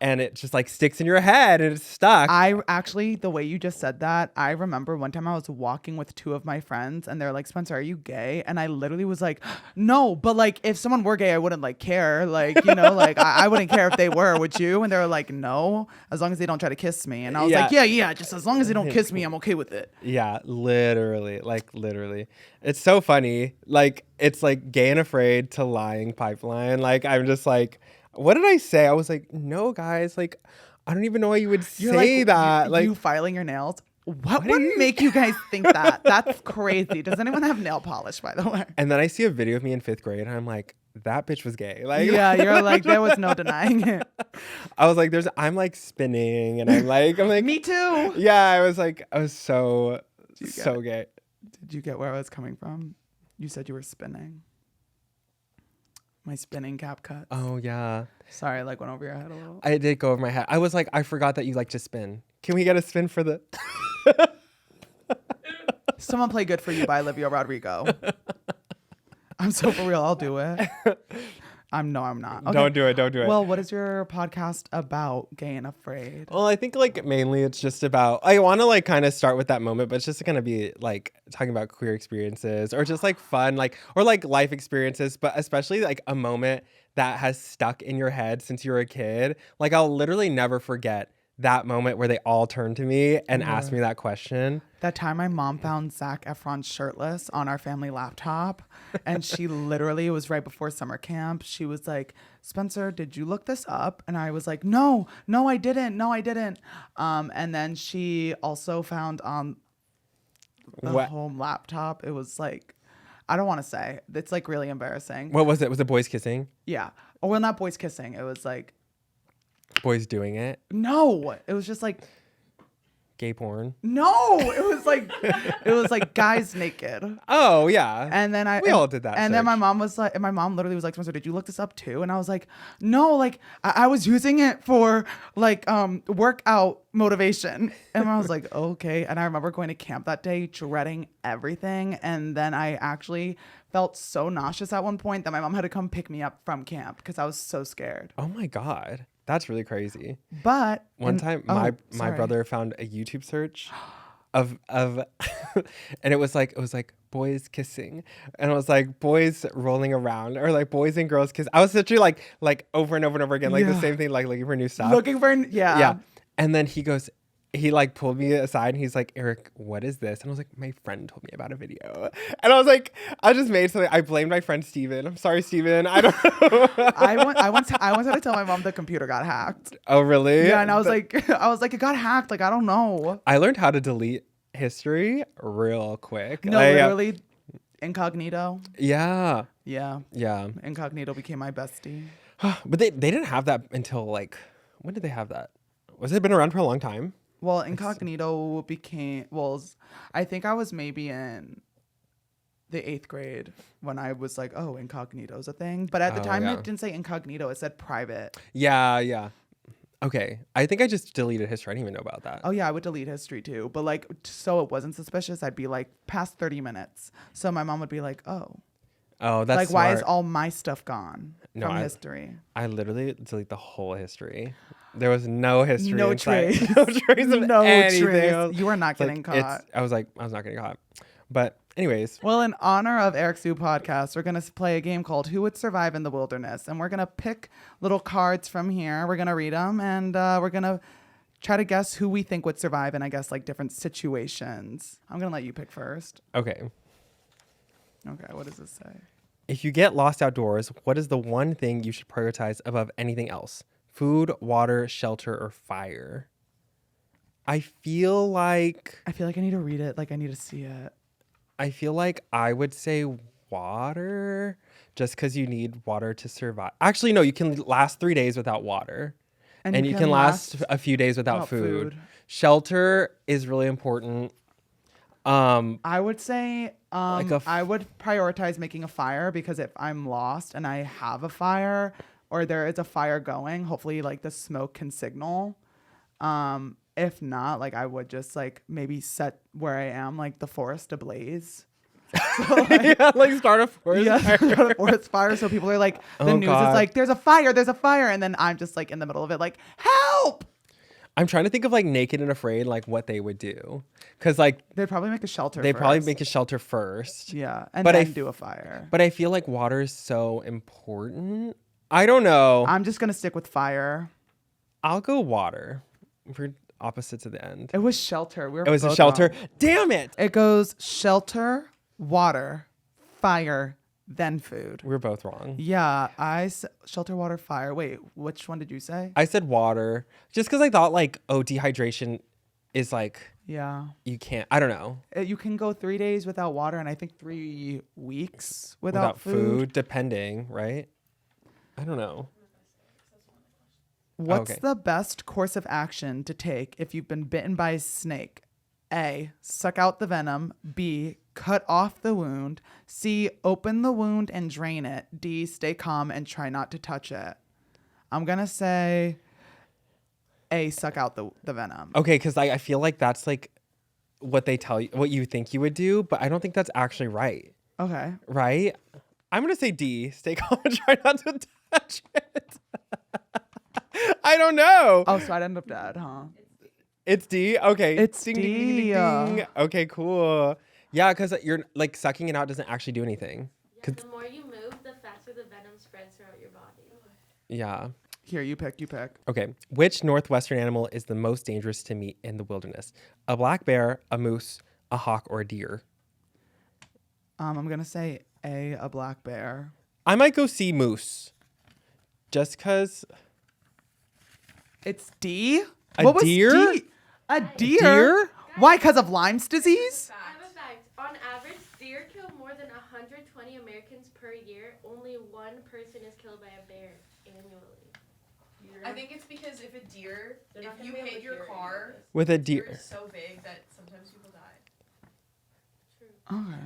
and it just like sticks in your head and it's stuck. I actually, the way you just said that, I remember one time I was walking with 2 of my friends and they're like, "Spencer, are you gay?" And I literally was like, "No, but like if someone were gay, I wouldn't like care. Like, you know, like I wouldn't care if they were, would you?" And they were like, "No, as long as they don't try to kiss me." And I was like, yeah, just as long as they don't kiss me, I'm okay with it. Yeah, literally. It's so funny. Like, it's like Gay and Afraid to Lying Pipeline. Like, I'm just like, what did I say? I was like, no, guys, like, I don't even know why you would You're say like, that. Like, you filing your nails. What would make you guys think that? That's crazy. Does anyone have nail polish, by the way? and then I see a video of me in 5th grade and I'm like, that bitch was gay. Like, Yeah, you're like, there was no denying it. I was like, I'm like spinning and I'm like, Me too. yeah, I was so you get so gay. Did you get where I was coming from? You said you were spinning. My spinning cap cut. Oh, yeah. Sorry, I like went over your head a little. I did go over my head. I was like, I forgot that you like to spin. Can we get a spin for the... Someone play Good For You by Olivia Rodrigo. I'm so for real. I'll do it. I'm not. Okay. Don't do it. Well, what is your podcast about, Gay and Afraid? Well, I think like mainly it's just about, I want to like kind of start with that moment, but it's just going to be like talking about queer experiences or just like fun, like, or like life experiences, but especially like a moment that has stuck in your head since you were a kid. Like I'll literally never forget that moment where they all turned to me and asked me that question. That time my mom found Zac Efron shirtless on our family laptop, and she literally, it was right before summer camp. She was like, "Spencer, did you look this up?" And I was like, no, I didn't. And then she also found on the What? home laptop, it was like, I don't want to say. It's like really embarrassing. What was it? Was it boys kissing? Yeah. Oh, well, not boys kissing. It was like, Boys doing it? no, it was just like, Gay porn? no, it was like guys naked. Oh, yeah. And then We all did that And then my search. mom was like, and my mom literally was like, "Spencer, did you look this up too?" And I was like, "No, like I was using it for like workout motivation." And I was like, "Okay." And I remember going to camp that day, dreading everything. And then I actually felt so nauseous at one point that my mom had to come pick me up from camp because I was so scared. Oh my God. That's really crazy. But One time, my brother found a YouTube search of and it was like boys kissing, and it was like boys rolling around, or like boys and girls kiss. I was literally like over and over and over again, like the Yeah. same thing, like looking for new stuff. looking for, yeah. Yeah. And then he goes, he like pulled me aside and he's like, Eric, what is this? And I was like, my friend told me about a video. And I was like, I just made something. I blamed my friend Steven. I'm sorry, Steven. I don't know. I once had to tell my mom the computer got hacked. Oh, really? Yeah, and I was like, it got hacked. Like, I don't know. I learned how to delete history real quick. No, Like, literally, incognito. Yeah. Yeah, Yeah. incognito became my bestie. But they didn't have that until like, when did they have that? Was it been around for a long time? Well, incognito became, I think I was maybe in the 8th grade when I was like, oh, incognito's a thing. But at the time, yeah. it didn't say incognito. It said private. Yeah, yeah. Okay. I think I just deleted history. I didn't even know about that. Oh, yeah, I would delete history too. But like, so it wasn't suspicious, I'd be like, past 30 minutes. So my mom would be like, oh. Oh, that's like, smart. why is all my stuff gone from history? I literally delete the whole history. There was no history. No inside. trace. No trace of No anything trace. else. You are not getting caught. I was not getting caught. But anyways. Well, in honor of Eric Sedeño podcast, we're going to play a game called Who Would Survive in the Wilderness? And we're going to pick little cards from here. We're going to read them and we're going to try to guess who we think would survive in, I guess, like different situations. I'm going to let you pick first. Okay. Okay, what does this say? If you get lost outdoors, what is the one thing you should prioritize above anything else? Food, water, shelter, or fire? I feel like I need to read it. Like, I need to see it. I feel like I would say water, just because you need water to survive. Actually, no, you can last 3 days without water. And you can last a few days without food. Shelter is really important. I would say I would prioritize making a fire, because if I'm lost and I have a fire or there is a fire going, hopefully like the smoke can signal. If not, like I would just like maybe set where I am like the forest ablaze. So, like, yeah, like start a forest fire. start a forest fire. So people are like, the news is like, there's a fire. And then I'm just like in the middle of it, like, help. I'm trying to think of like Naked and Afraid, like what they would do. Because like they'd probably make a shelter They'd first. probably make a shelter first. Yeah. And then do a fire. But I feel like water is so important. I don't know. I'm just going to stick with fire. I'll go water. We're opposites at the end. It was shelter. It was a shelter. Wrong. Damn it. It goes shelter, water, fire, then food. We're both wrong. Yeah, shelter, water, fire. Wait, which one did you say? I said water, just because I thought like, oh, dehydration is like, yeah, you can't. I don't know. You can go 3 days without water, and I think 3 weeks without food. Depending, right? I don't know. What's the best course of action to take if you've been bitten by a snake? A, suck out the venom. B, cut off the wound. C, open the wound and drain it. D, stay calm and try not to touch it. I'm going to say A, suck out the venom. Okay, because I feel like that's like what they tell you, what you think you would do, but I don't think that's actually right. Okay. Right? I'm going to say D, stay calm and try not to touch it. I don't know. Oh, so I'd end up dead, huh? It's D? Okay. It's ding, D. Ding, ding, ding, ding. Okay, cool. Yeah, because you're like sucking it out doesn't actually do anything. Yeah, the more you move, the faster the venom spreads throughout your body. Yeah. Here, you pick. Okay. Which northwestern animal is the most dangerous to meet in the wilderness? A black bear, a moose, a hawk, or a deer? I'm going to say A, black bear. I might go see moose. Just because... It's D? A What was deer? D? A deer? Why? Because of Lyme's disease? I have a fact. On average, deer kill more than 120 Americans per year. Only one person is killed by a bear annually. I think it's because if a deer, if you hit your car with a deer is so big that sometimes people die. True. Okay.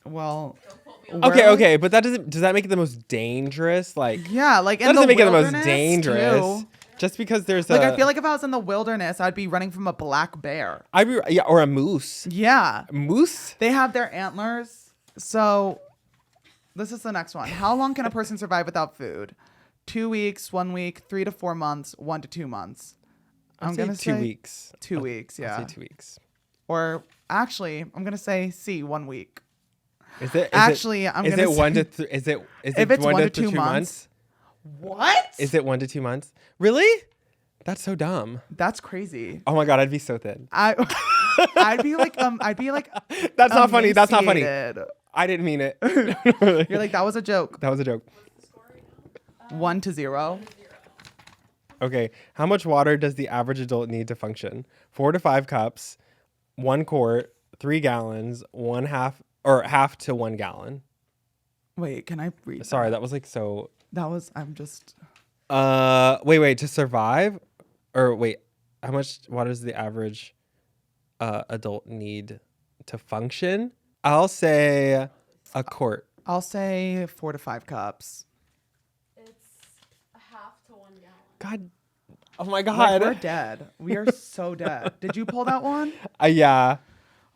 Well, Don't quote me on Okay, but does that make it the most dangerous? Like, yeah, like in that doesn't the make it the most wilderness, dangerous. too. Just because there's Like, I feel like if I was in the wilderness, I'd be running from a black bear. or a moose. Yeah. Moose? They have their antlers. So this is the next one. How long can a person survive without food? 2 weeks, 1 week, 3 to 4 months, 1 to 2 months. I'm going to say 2 weeks. 2 weeks, yeah. I'll say 2 weeks. Or actually, I'm going to say C, 1 week. Is it Actually, I'm is gonna it say- 1 to 3? Is it If it's 1 1 to to 2 2 months? What? Is it 1 to 2 months? Really? That's so dumb. That's crazy. Oh my God, I'd be so thin. I'd be like That's not funny. That's not funny. emaciated. I didn't mean it. You're like, that was a joke. That was a joke. 1-0. Okay. How much water does the average adult need to function? 4 to 5 cups, 1 quart, 3 gallons, half to 1 gallon. Wait, can I read? Sorry, that was like so. I'm just. Wait. To survive, or wait, how much water does the average adult need to function? I'll say a quart. I'll say 4 to 5 cups. It's a half to 1 gallon. God. Oh my Like, God. we're dead. We are so dead. Did you pull that one? Yeah.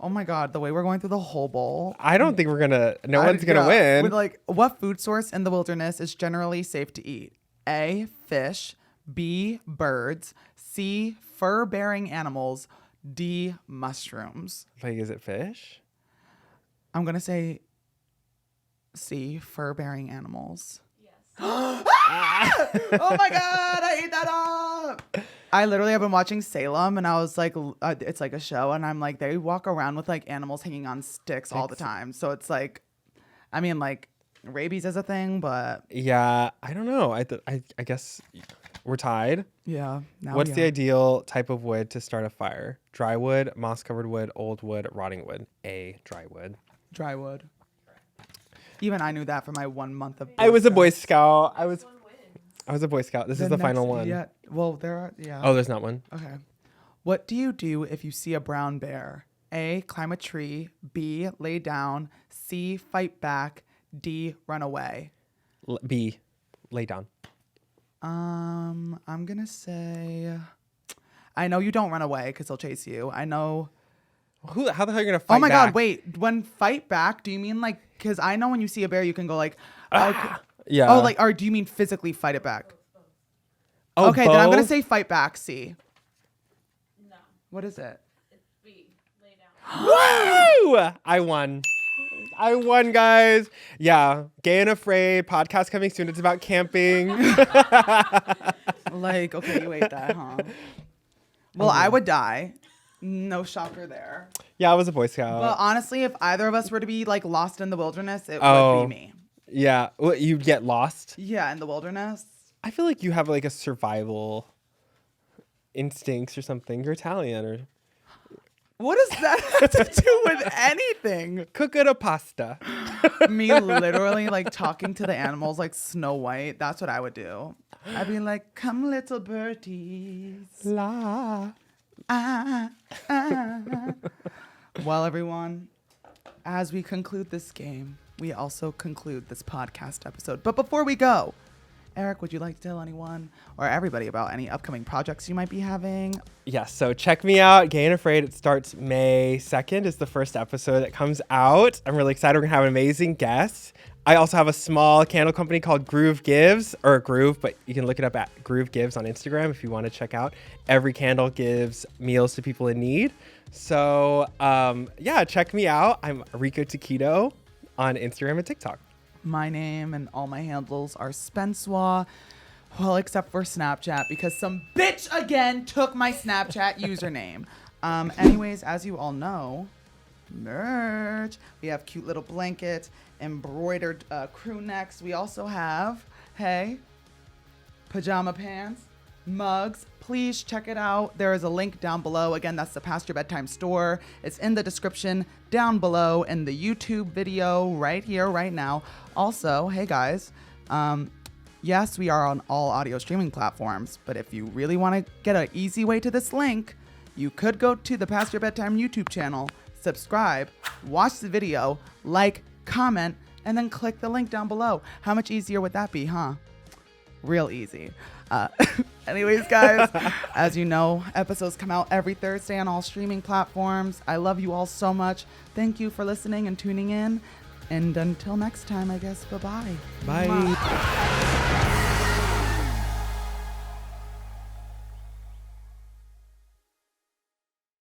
Oh my God, the way we're going through the whole bowl. I don't think no one's going to win. With like, what food source in the wilderness is generally safe to eat? A, fish. B, birds. C, fur-bearing animals. D, mushrooms. Like, is it fish? I'm going to say C, fur-bearing animals. Yes. Oh my God, I ate that up. I literally have been watching Salem, and I was like, it's like a show, and I'm like, they walk around with like animals hanging on sticks all the time. So it's like, I mean, like rabies is a thing, but Yeah, I don't know. I guess we're tied. yeah. What's the ideal type of wood to start a fire? Dry wood, moss-covered wood, old wood, rotting wood. A, dry wood. Dry wood. Even I knew that for my 1 month of. I was a Boy Scout. I This one wins. was a Boy Scout. This is the final one. Yeah. Well, there are. Yeah. Oh, there's not one. Okay. What do you do if you see a brown bear? A, climb a tree. B, lay down. C, fight back. D, run away. B, lay down. I'm gonna say. I know you don't run away because they'll chase you. I know. How the hell are you gonna fight? Oh my back? God! Wait. When fight back, do you mean like? Because I know when you see a bear, you can go like. Yeah. Oh, like, or do you mean physically fight it back? Oh, Okay, then I'm gonna both? say fight back. C. No. What is it? It's B. Lay down. Woo! I won, guys. Yeah. Gay and Afraid podcast coming soon. It's about camping. Like, okay, you ate that, huh? Well, I would die. No shocker there. Yeah, I was a Boy Scout. But honestly, if either of us were to be like lost in the wilderness, it would Oh. be me. Yeah. Well, you get lost. Yeah, in the wilderness. I feel like you have like a survival instincts or something. You're Italian or What does that have to do with anything? cook it a pasta. Me literally like talking to the animals like Snow White. That's what I would do. I'd be like, come little birdies. La. Ah, ah. Well, everyone, as we conclude this game, we also conclude this podcast episode. But before we go, Eric, would you like to tell anyone or everybody about any upcoming projects you might be having? Yes, so check me out. Gay and Afraid. It starts May 2nd is the first episode that comes out. I'm really excited. We're going to have an amazing guest. I also have a small candle company called Groove Gives, or Groove, but you can look it up at Groove Gives on Instagram if you want to check out. Every candle gives meals to people in need. So, yeah, check me out. I'm Rico Taquito on Instagram and TikTok. My name and all my handles are Spencewuah. Well, except for Snapchat, because some bitch again took my Snapchat username. Anyways, as you all know, merch. We have cute little blankets, embroidered crew necks. We also have, hey, pajama pants, mugs. Please check it out. There is a link down below. Again, that's the Past Your Bedtime store. It's in the description down below in the YouTube video right here, right now. Also, hey guys, yes, we are on all audio streaming platforms, but if you really want to get an easy way to this link, you could go to the Past Your Bedtime YouTube channel, subscribe, watch the video, like, comment, and then click the link down below. How much easier would that be, huh? Real easy. Anyways, guys, as you know, episodes come out every Thursday on all streaming platforms. I love you all so much. Thank you for listening and tuning in. And until next time, I guess, bye-bye. Bye. Mwah.